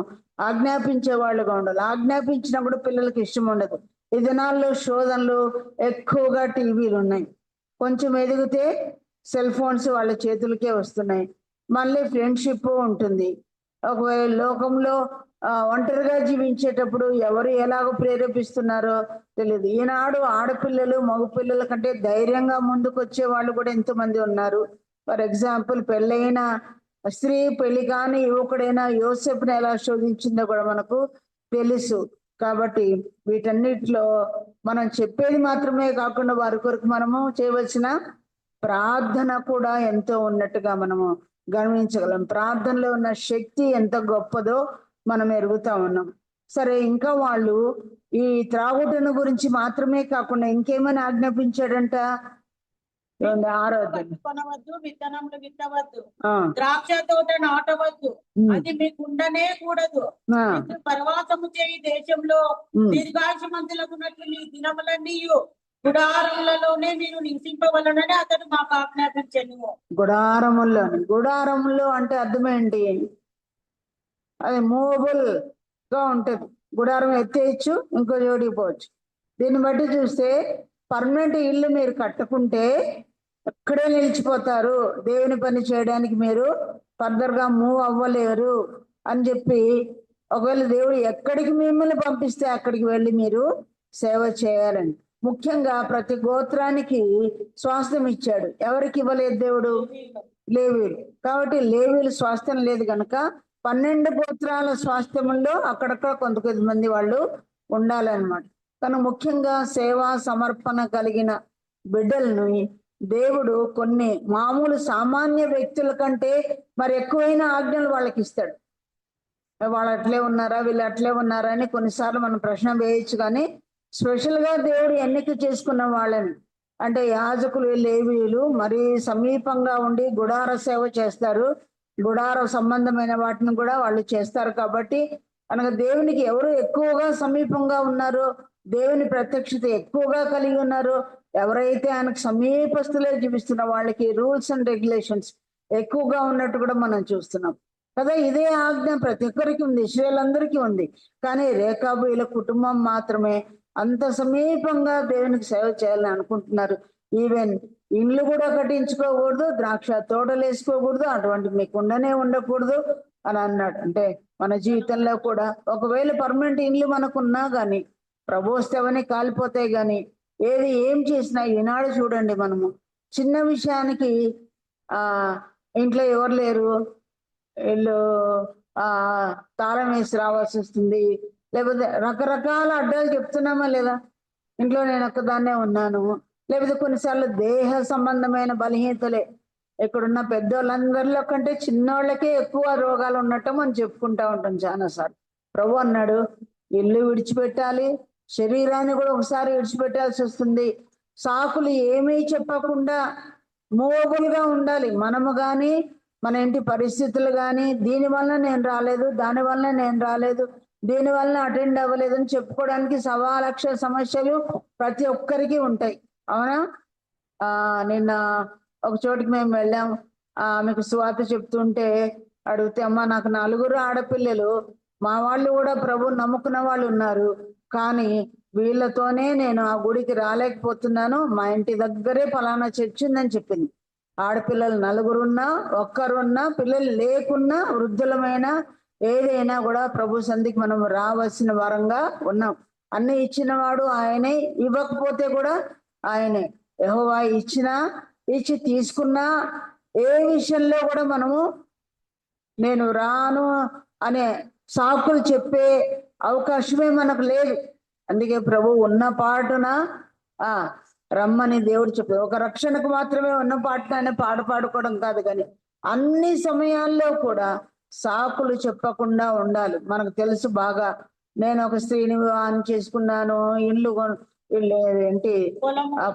ఆజ్ఞాపించే వాళ్ళుగా ఉండాలి. ఆజ్ఞాపించినప్పుడు పిల్లలకి ఇష్టం ఉండదు. ఈ దినాల్లో శోధనలు ఎక్కువగా, టీవీలు ఉన్నాయి, కొంచెం ఎదిగితే సెల్ ఫోన్స్ వాళ్ళ చేతులకే వస్తున్నాయి, మళ్ళీ ఫ్రెండ్షిప్ ఉంటుంది. ఒకవేళ లోకంలో ఒంటరిగా జీవించేటప్పుడు ఎవరు ఎలాగో ప్రేరేపిస్తున్నారో తెలియదు. ఈనాడు ఆడపిల్లలు మగపిల్లల కంటే ధైర్యంగా ముందుకు వచ్చే వాళ్ళు కూడా ఎంతోమంది ఉన్నారు. ఫర్ ఎగ్జాంపుల్, పెళ్ళైన స్త్రీ పెళ్లి కాని యువకుడైనా యోసేపుని ఎలా శోధించిందో కూడా మనకు తెలుసు. కాబట్టి వీటన్నిటిలో మనం చెప్పేది మాత్రమే కాకుండా వారి కొరకు మనము చేయవలసిన ప్రార్థన కూడా ఎంతో ఉన్నట్టుగా మనము గమనించగలం. ప్రార్థనలో ఉన్న శక్తి ఎంత గొప్పదో మనం ఎరుగుతా ఉన్నాం. సరే, ఇంకా వాళ్ళు ఈ త్రాగుటను గురించి మాత్రమే కాకుండా ఇంకేమని ఆజ్ఞాపించాడంట? కొనవద్దు, విత్తనములు విత్తవద్దు, ద్రాక్ష తోట నాటవద్దు, అది మీకు ఉండనే కూడదు. పర్వాతము చేయి దేశంలో దీర్ఘాయుష్మంతులకు నీ దినములన్నీ గుడారములలోనే మీరు నివసింపవలనని అతడు మాకు ఆజ్ఞాపించను. గుడారములో అంటే అర్థమేంటి? అది మూవబుల్ గా ఉంటది. గుడారం ఎత్తేయచ్చు, ఇంకో జోడికి పోవచ్చు. దీన్ని బట్టి చూస్తే పర్మనెంట్ ఇల్లు మీరు కట్టుకుంటే అక్కడే నిలిచిపోతారు, దేవుని పని చేయడానికి మీరు ఫర్దర్ గా మూవ్ అవ్వలేరు అని చెప్పి, ఒకవేళ దేవుడు ఎక్కడికి మిమ్మల్ని పంపిస్తే అక్కడికి వెళ్ళి మీరు సేవ చేయాలని. ముఖ్యంగా ప్రతి గోత్రానికి స్వాస్థ్యం ఇచ్చాడు. ఎవరికి ఇవ్వలేదు దేవుడు? లేవీలు. కాబట్టి లేవీలు స్వాస్థ్యం లేదు కనుక 12 గోత్రాల స్వాస్థ్యంలో అక్కడక్కడ కొంత మంది వాళ్ళు ఉండాలన్నమాట. కానీ ముఖ్యంగా సేవా సమర్పణ కలిగిన బిడ్డలను దేవుడు కొన్ని మామూలు సామాన్య వ్యక్తుల కంటే మరి ఎక్కువైన ఆజ్ఞలు వాళ్ళకి ఇస్తాడు. వాళ్ళు అట్లే ఉన్నారా, వీళ్ళు అట్లే ఉన్నారా అని కొన్నిసార్లు మనం ప్రశ్న వేయచ్చు. కానీ స్పెషల్ గా దేవుడు ఎన్నిక చేసుకున్న వాళ్ళని, అంటే యాజకులు, లేవీయులు మరి సమీపంగా ఉండి గుడార సేవ చేస్తారు. గుడార సంబంధమైన వాటిని కూడా వాళ్ళు చేస్తారు. కాబట్టి కనుక దేవునికి ఎవరు ఎక్కువగా సమీపంగా ఉన్నారో, దేవుని ప్రత్యక్షత ఎక్కువగా కలిగి ఉన్నారు, ఎవరైతే ఆయనకు సమీపస్తులే జీవిస్తున్న వాళ్ళకి రూల్స్ అండ్ రెగ్యులేషన్స్ ఎక్కువగా ఉన్నట్టు కూడా మనం చూస్తున్నాం కదా. ఇదే ఆజ్ఞ ప్రతి ఒక్కరికి ఉంది, ఇశ్రాయేలందరికీ ఉంది. కానీ రేకాబు వీళ్ళ కుటుంబం మాత్రమే అంత సమీపంగా దేవునికి సేవ చేయాలని అనుకుంటున్నారు. ఈవెన్ ఇండ్లు కూడా కట్టించుకోకూడదు, ద్రాక్ష తోటలు వేసుకోకూడదు, అటువంటి మీకు ఉండకూడదు అని అన్నాడు. అంటే మన జీవితంలో కూడా ఒకవేళ పర్మనెంట్ ఇండ్లు మనకున్నా కానీ ప్రభు వస్తేవని కాలిపోతాయి. కానీ ఏం చేసినా ఈనాడు చూడండి, మనము చిన్న విషయానికి ఇంట్లో ఎవరు లేరు, వీళ్ళు తాళం వేసి రావాల్సి వస్తుంది, లేకపోతే రకరకాల అడ్డాలు చెప్తున్నామా లేదా? ఇంట్లో నేను ఒక్కదాన్నే ఉన్నాను, లేకపోతే కొన్నిసార్లు దేహ సంబంధమైన బలహీనతలే. ఇక్కడున్న పెద్దోళ్ళందరిలో కంటే చిన్నోళ్ళకే ఎక్కువ రోగాలు ఉన్నట్టు మనం చెప్పుకుంటా ఉంటాం చాలాసార్లు. ప్రభు అన్నాడు, ఇల్లు విడిచిపెట్టాలి, శరీరాన్ని కూడా ఒకసారి విడిచిపెట్టాల్సి వస్తుంది. సాకులు ఏమీ చెప్పకుండా మూవబుల్ గా ఉండాలి మనము కానీ, మన ఇంటి పరిస్థితులు కానీ. దీనివల్ల నేను రాలేదు, దానివల్ల నేను రాలేదు, దీనివల్ల అటెండ్ అవ్వలేదు అని చెప్పుకోవడానికి 1,00,000 సమస్యలు ప్రతి ఒక్కరికి ఉంటాయి. అవునా? నిన్న ఒక చోటికి మేము వెళ్ళాం. మీకు సువార్త చెప్తుంటే అడిగితే, అమ్మ నాకు 4 ఆడపిల్లలు, మా వాళ్ళు కూడా ప్రభు నమ్ముకున్న వాళ్ళు ఉన్నారు, కానీ వీళ్ళతోనే నేను ఆ గుడికి రాలేకపోతున్నాను, మా ఇంటి దగ్గరే ఫలానా చర్చ్ ఉందని చెప్పింది. ఆడపిల్లలు 4 ఉన్నా, 1 ఉన్నా, పిల్లలు లేకున్నా, వృద్ధులమైన ఏదైనా కూడా ప్రభు సంధికి మనం రావాల్సిన వారంగా ఉన్నాం. అన్ని ఇచ్చినవాడు ఆయనే, ఇవ్వకపోతే కూడా ఆయనే. యెహోవా ఇచ్చి తీసుకున్నా ఏ విషయంలో కూడా మనము నేను రాను అనే సాకులు చెప్పే అవకాశమే మనకు లేదు. అందుకే ప్రభు ఉన్న పాటున రమ్మని దేవుడు చెప్పాడు. ఒక రక్షణకు మాత్రమే ఉన్న పాటనే పాడుకోవడం కాదు, కానీ అన్ని సమయాల్లో కూడా సాకులు చెప్పకుండా ఉండాలి. మనకు తెలుసు బాగా, నేను ఒక స్త్రీని వివాహం చేసుకున్నాను,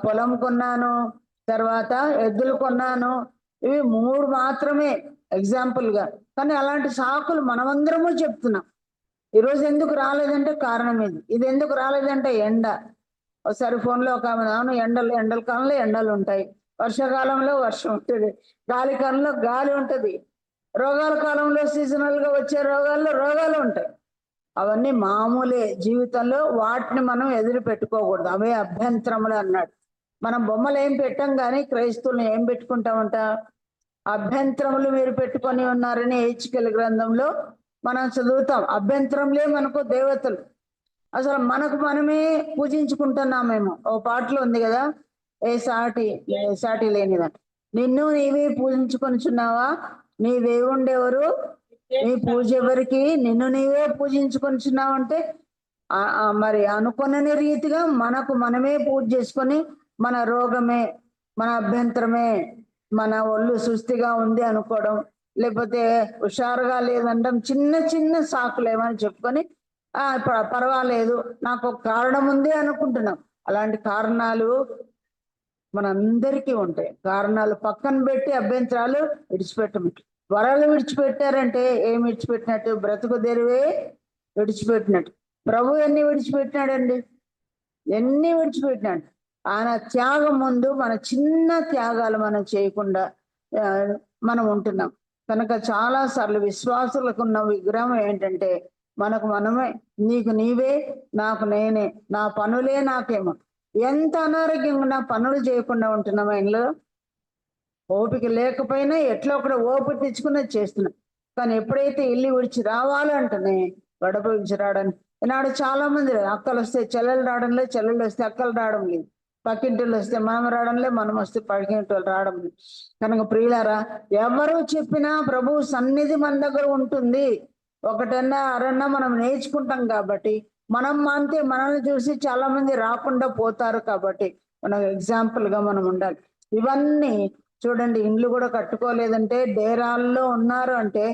పొలం కొన్నాను, తర్వాత ఎద్దులు కొన్నాను, ఇవి 3 మాత్రమే ఎగ్జాంపుల్ గా. కానీ అలాంటి సాకులు మనమందరము చెప్తున్నాం. ఈరోజు ఎందుకు రాలేదంటే కారణం ఇది ఎందుకు రాలేదంటే ఎండ. ఒకసారి ఫోన్లో ఒక అవును, ఎండల కాలంలో ఎండలు ఉంటాయి, వర్షాకాలంలో వర్షం ఉంటుంది, గాలి కాలంలో గాలి ఉంటుంది, రోగాల కాలంలో సీజనల్ గా వచ్చే రోగాల్లో రోగాలు ఉంటాయి. అవన్నీ మామూలే జీవితంలో, వాటిని మనం ఎదురు పెట్టుకోకూడదు, అవే అభ్యంతరములు అన్నాడు. మనం బొమ్మలు ఏం పెట్టాం కానీ క్రైస్తవులను ఏం పెట్టుకుంటామంట? అభ్యంతరములు మీరు పెట్టుకొని ఉన్నారని హెచ్కేల్ గ్రంథంలో మనం చదువుతాం. అభ్యంతరంలే మనకు దేవతలు. అసలు మనకు మనమే పూజించుకుంటున్నామేమో. ఓ పాటలో ఉంది కదా, ఏ సాటి లేనిదా, నిన్ను నీవే పూజించుకొనిచున్నావా, నీ దేవుండెవరు, నీ పూజ ఎవరికి, నిన్ను నీవే పూజించుకొనిచున్నావు అంటే మరి అనుకునే రీతిగా మనకు మనమే పూజ చేసుకొని మన రోగమే, మన అభ్యంతరమే, మన ఒళ్ళు సుస్థిగా ఉంది అనుకోవడం, లేకపోతే హుషారుగా లేదంటాం, చిన్న చిన్న సాకులు ఏమని చెప్పుకొని పర్వాలేదు నాకు ఒక కారణం ఉంది అనుకుంటున్నాం. అలాంటి కారణాలు మనందరికీ ఉంటాయి. కారణాలు పక్కన పెట్టి అభ్యంతరాలు విడిచిపెట్టమంట. వరాలు విడిచిపెట్టారంటే ఏం విడిచిపెట్టినట్టు? బ్రతుకు తెరువే విడిచిపెట్టినట్టు. ప్రభు ఎన్ని విడిచిపెట్టినాడండి? ఎన్ని విడిచిపెట్టినాడు. ఆయన త్యాగం ముందు మన చిన్న త్యాగాలు మనం చేయకుండా మనం ఉంటున్నాం కనుక చాలా సార్లు విశ్వాసులకు ఉన్న విగ్రహం ఏంటంటే మనకు మనమే, నీకు నీవే, నాకు నేనే, నా పనులే నాకేమో. ఎంత అనారోగ్యంగా నా పనులు చేయకుండా ఉంటున్నామా ఇంట్లో? ఓపిక లేకపోయినా ఎట్లా ఒకటి ఓపిక తెచ్చుకున్నది చేస్తున్నాం. కానీ ఎప్పుడైతే ఇల్లు విడిచి రావాలంటేనే గడప విడిచి రావడానికి ఈనాడు చాలా మంది అక్కలు వస్తే చెల్లెలు రావడం లేదు, చెల్లెలు వస్తే అక్కలు రావడం లేదు, పక్కింటిళ్ళు వస్తే మనం రావడం లేదు, మనం వస్తే పక్కింటి వాళ్ళు రావడం లేదు. కనుక ప్రియులారా, ఎవరు చెప్పినా ప్రభు సన్నిధి మన దగ్గర ఉంటుంది. ఒకటన్నా అరన్నా మనం నేర్చుకుంటాం కాబట్టి, మనం అంతే మనల్ని చూసి చాలా మంది రాకుండా పోతారు కాబట్టి మనం ఎగ్జాంపుల్ గా మనం ఉండాలి. ఇవన్నీ చూడండి, ఇండ్లు కూడా కట్టుకోలేదంటే డేరాల్లో ఉన్నారు అంటే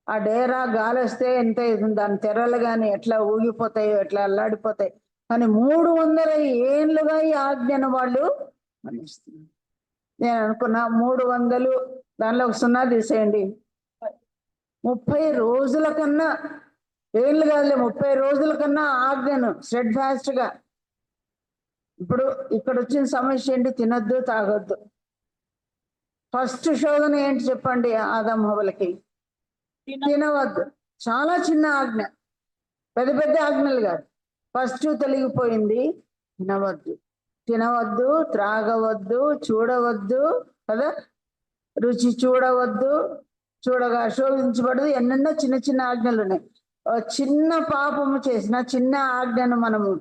ఆ డేరా గాలి వస్తే ఎంత దాని తెరలు కానీ ఎట్లా ఊగిపోతాయో, ఎట్లా అల్లాడిపోతాయి. కానీ 300 ఏళ్ళుగా ఈ ఆజ్ఞను వాళ్ళు మన్నిస్తున్నారు. నేను అనుకున్నా 300 దానిలో ఒక 0 తీసేయండి. 30 రోజుల కన్నా ఏళ్ళు కాదులే, 30 రోజుల కన్నా ఆజ్ఞను స్టెడ్ ఫాస్ట్ గా. ఇప్పుడు ఇక్కడ వచ్చిన సమస్య ఏంటి? తినొద్దు, తాగొద్దు. ఫస్ట్ శోధన ఏంటి చెప్పండి? ఆదాము హవ్వలకి తినవద్దు. చాలా చిన్న ఆజ్ఞ, పెద్ద పెద్ద ఆజ్ఞలు కాదు. ఫస్ట్ తొలగిపోయింది తినవద్దు. తినవద్దు, త్రాగవద్దు, చూడవద్దు కదా, రుచి చూడవద్దు, చూడగా శోభించబడదు, ఎన్నెన్నో చిన్న చిన్న ఆజ్ఞలు ఉన్నాయి. చిన్న పాపము చేసిన చిన్న ఆజ్ఞను మనము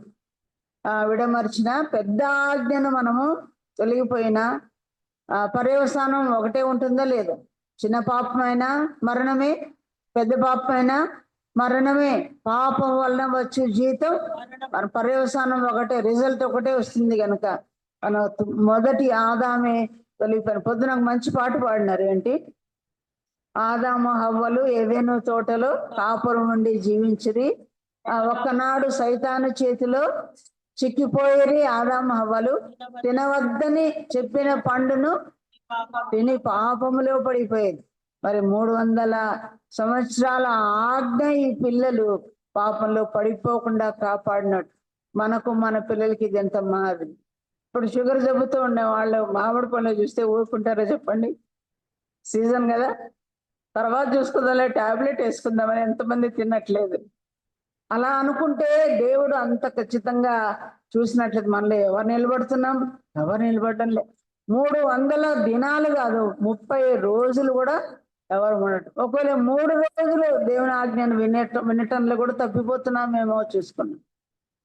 విడమర్చిన, పెద్ద ఆజ్ఞను మనము తొలగిపోయినా పర్యవసానం ఒకటే ఉంటుందో లేదో. చిన్న పాపమైనా మరణమే, పెద్ద పాపమైనా మరణమే. పాపం వలన వచ్చు జీతం మన పర్యవసానం ఒకటే, రిజల్ట్ ఒకటే వస్తుంది. కనుక మన మొదటి ఆదామే తొలగిపోయిన. పొద్దున మంచి పాట పాడినారు ఏంటి? ఆదాము హవ్వలు ఏదేనో తోటలో కాపురం నుండి జీవించిరి, ఒక్కనాడు సైతాను చేతిలో చిక్కిపోయేరి. ఆదాము హవ్వలు తినవద్దని చెప్పిన పండును తిని పాపములో పడిపోయేది. మరి 300 సంవత్సరాల ఆజ్ఞ ఈ పిల్లలు పాపంలో పడిపోకుండా కాపాడినట్టు మనకు మన పిల్లలకి ఇది ఎంత మాది. ఇప్పుడు షుగర్ జబ్బుతో ఉండే వాళ్ళు మామిడి పండ్లు చూస్తే ఊరుకుంటారో చెప్పండి? సీజన్ కదా, తర్వాత చూసుకుందాంలే, టాబ్లెట్ వేసుకుందామని ఎంతమంది తినట్లేదు. అలా అనుకుంటే దేవుడు అంత ఖచ్చితంగా చూసినట్లేదు. మనలో ఎవరు నిలబడుతున్నాం? ఎవరు నిలబడడం లేదు. 300 దినాలు కాదు, 30 రోజులు కూడా ఎవరు ఉండటం. ఒకవేళ 3 రోజులు దేవుని ఆజ్ఞను వినటంలో కూడా తప్పిపోతున్నామేమో చూసుకున్నాం.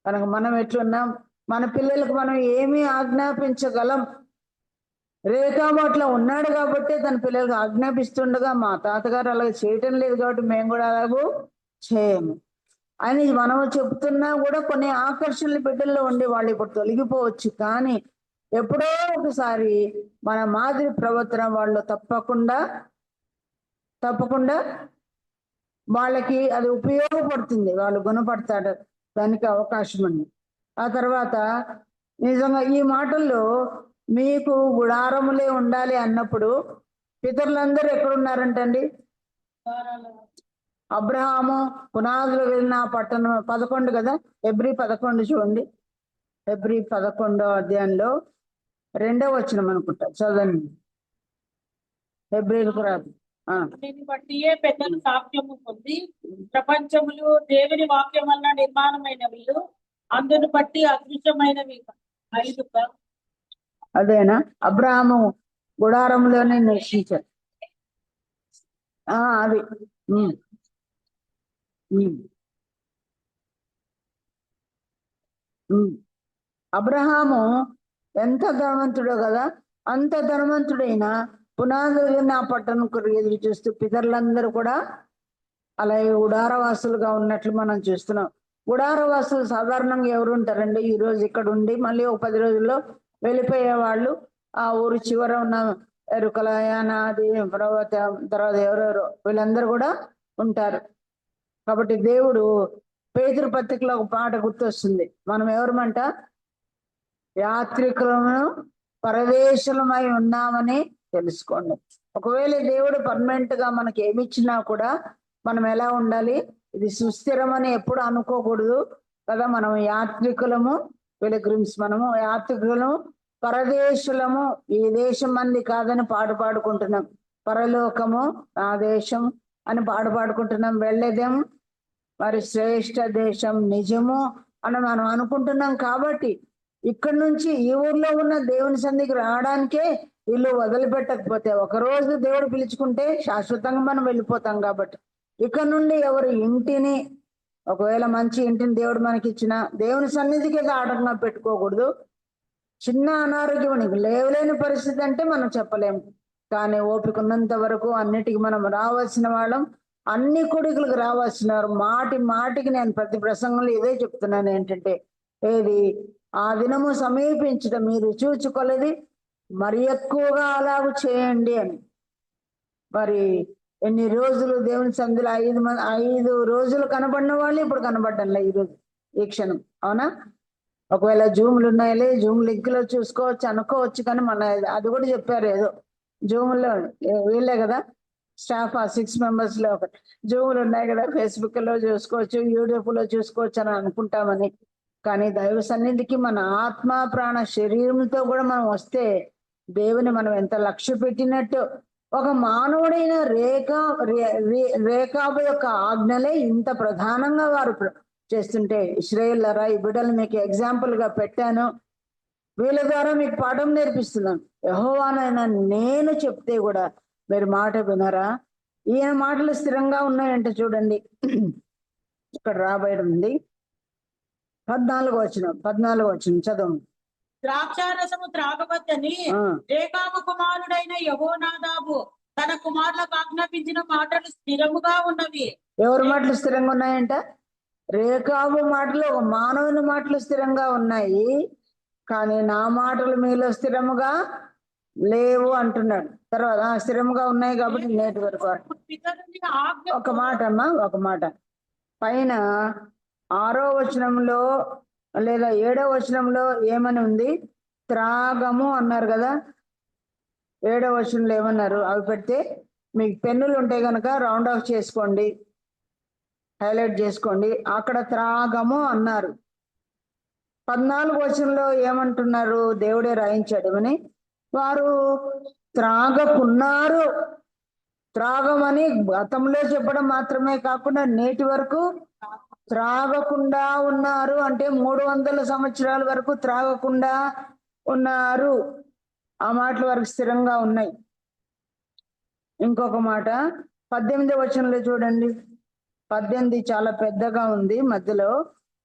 కనుక మనం ఎట్లున్నాం? మన పిల్లలకు మనం ఏమీ ఆజ్ఞాపించగలం? రేఖామట్లా ఉన్నాడు కాబట్టి తన పిల్లలకు ఆజ్ఞాపిస్తుండగా, మా తాతగారు అలాగే చేయటం లేదు కాబట్టి మేము కూడా అలాగూ చేయము అని మనము చెప్తున్నా కూడా కొన్ని ఆకర్షణలు బిడ్డల్లో ఉండి వాళ్ళు ఇప్పుడు తొలగిపోవచ్చు. కానీ ఎప్పుడో ఒకసారి మన మాదిరి ప్రవర్తన వాళ్ళు తప్పకుండా వాళ్ళకి అది ఉపయోగపడుతుంది, వాళ్ళు గుణపడతాడు, దానికి అవకాశం ఉంది. ఆ తర్వాత నిజంగా ఈ మాటల్లో మీకు గుడారములే ఉండాలి అన్నప్పుడు పితరులందరూ ఎక్కడున్నారంటండి? అబ్రహాము పునాదులు వెళ్ళిన పట్టణం 11 కదా, హెబ్రీ 11 చూడండి. హెబ్రీ 11వ అధ్యాయంలో 2వ వచనం అనుకుంటా, చదవండి. హెబ్రీలకు రాదు. దీన్ని బట్టియే పెద్దలు సాక్ష్యము పొంది ప్రపంచములు దేవుని వాక్యం వల్ల నిర్మాణమైనవి, అందును బట్టి అదృశ్యమైనవి 5. అదేనా? అబ్రహాము గుడారంలోనే నివసించాడు. అది అబ్రహాము ఎంత ధనవంతుడో కదా, అంత ధనవంతుడైన పునాదులు నా పట్టణం ఎదురు చూస్తూ పితరులందరూ కూడా అలాగే ఉడారవాసులుగా ఉన్నట్లు మనం చూస్తున్నాం. గుడారవాసులు సాధారణంగా ఎవరు ఉంటారండి? ఈ రోజు ఇక్కడ ఉండి మళ్ళీ ఒక 10 రోజుల్లో వెళ్ళిపోయే వాళ్ళు, ఆ ఊరు చివర ఉన్న ఎరుకల యానాది పర్వత తర్వాత ఎవరెవరు వీళ్ళందరూ కూడా ఉంటారు. కాబట్టి దేవుడు పేతురు పత్రికలో ఒక పాట గుర్తొస్తుంది. మనం ఎవరమంట? యాత్రికులను పరదేశులమై ఉన్నామని తెలుసుకోండి. ఒకవేళ దేవుడు పర్మనెంట్ గా మనకి ఏమిచ్చినా కూడా మనం ఎలా ఉండాలి? ఇది సుస్థిరమని ఎప్పుడు అనుకోకూడదు కదా. మనం యాత్రికులము, పిలిగ్రిమ్స్, మనము యాత్రికులము, పరదేశులము, ఈ దేశం మంది కాదని పాడుకుంటున్నాం. పరలోకము ఆ దేశం అని పాడుకుంటున్నాం. వెళ్ళేదేం మరి శ్రేష్ఠ దేశం నిజము అని మనం అనుకుంటున్నాం. కాబట్టి ఇక్కడ నుంచి ఈ ఊర్లో ఉన్న దేవుని సన్నిధికి రావడానికే ఇల్లు వదిలిపెట్టకపోతే, ఒకరోజు దేవుడు పిలుచుకుంటే శాశ్వతంగా మనం వెళ్ళిపోతాం. కాబట్టి ఇక్కడ నుండి ఎవరు ఇంటిని, ఒకవేళ మంచి ఇంటిని దేవుడు మనకి ఇచ్చిన దేవుని సన్నిధికి ఆటంకంగా పెట్టుకోకూడదు. చిన్న అనారోగ్యం లేవలేని పరిస్థితి అంటే మనం చెప్పలేము. కానీ ఓపిక ఉన్నంత వరకు అన్నిటికీ మనం రావాల్సిన వాళ్ళం. అన్ని కొడుకులకు రావాల్సిన వారు. మాటికి నేను ప్రతి ప్రసంగంలో ఇదే చెప్తున్నాను, ఏంటంటే ఏది ఆ దినము సమీపించడం మీరు చూచుకోలేది, మరి ఎక్కువగా అలాగూ చేయండి అని. మరి ఎన్ని రోజులు దేవుని సందులో 5 రోజులు కనబడిన వాళ్ళు ఇప్పుడు కనబడ్డంలే ఈరోజు ఈ క్షణం. అవునా? ఒకవేళ జూములు ఉన్నాయిలే, జూమ్ లింక్ లో చూసుకోవచ్చు అనుకోవచ్చు, కానీ మన అది కూడా చెప్పారు ఏదో జూముల్లో వీళ్ళే కదా స్టాఫ్, ఆ 6 members లో ఒక జూములు ఉన్నాయి కదా, ఫేస్బుక్ లో చూసుకోవచ్చు, యూట్యూబ్ లో చూసుకోవచ్చు అని అనుకుంటామని. కానీ దైవ సన్నిధికి మన ఆత్మ ప్రాణ శరీరంతో కూడా మనం వస్తే దేవుని మనం ఎంత లక్ష్య పెట్టినట్టు. ఒక మానవుడైన రేఖాబు యొక్క ఆజ్ఞలే ఇంత ప్రధానంగా వారు చేస్తుంటే, ఇశ్రాయేలులారా ఈ బిడ్డలు మీకు ఎగ్జాంపుల్ గా పెట్టాను, వీళ్ళ ద్వారా మీకు పాఠం నేర్పిస్తున్నాను. యెహోవానైనా నేను చెప్తే కూడా మీరు మాట వినరా? ఈయన మాటలు స్థిరంగా ఉన్నాయంటే చూడండి, ఇక్కడ రాబోయడం ఉంది 14వ వచనం చదువు. ద్రాక్షారసము త్రాగవద్దని రేకాబు కుమారుడైన యెహోనాదాబు తన కుమారులకు ఆజ్ఞాపించిన మాటలు స్థిరముగా ఉన్నవి. ఎవరి మాటలు స్థిరంగా ఉన్నాయంట? రేకాబు మాటలు, ఒక మానవుని మాటలు స్థిరంగా ఉన్నాయి, కానీ నా మాటలు మీలో స్థిరముగా లేవు అంటున్నాడు. తర్వాత స్థిరముగా ఉన్నాయి కాబట్టి నేటి వరకు. ఒక మాట అమ్మా, ఒక మాట పైన 6వ వచనంలో లేదా 7వ వచనంలో ఏమని ఉంది? త్రాగము అన్నారు కదా. 7వ వచనంలో ఏమన్నారు? అవి పెడితే మీకు పెన్నులు ఉంటే కనుక రౌండ్ ఆఫ్ చేసుకోండి, హైలైట్ చేసుకోండి. అక్కడ త్రాగము అన్నారు. 14వ వచనంలో ఏమంటున్నారు? దేవుడే రాయించాడు అని. వారు త్రాగకున్నారు. త్రాగమని గతంలో చెప్పడం మాత్రమే కాకుండా నేటి వరకు త్రాగకుండా ఉన్నారు. అంటే 300 సంవత్సరాల వరకు త్రాగకుండా ఉన్నారు. ఆ మాటలు వరకు స్థిరంగా ఉన్నాయి. ఇంకొక మాట 18వ వచనంలో చూడండి. 18 చాలా పెద్దగా ఉంది మధ్యలో.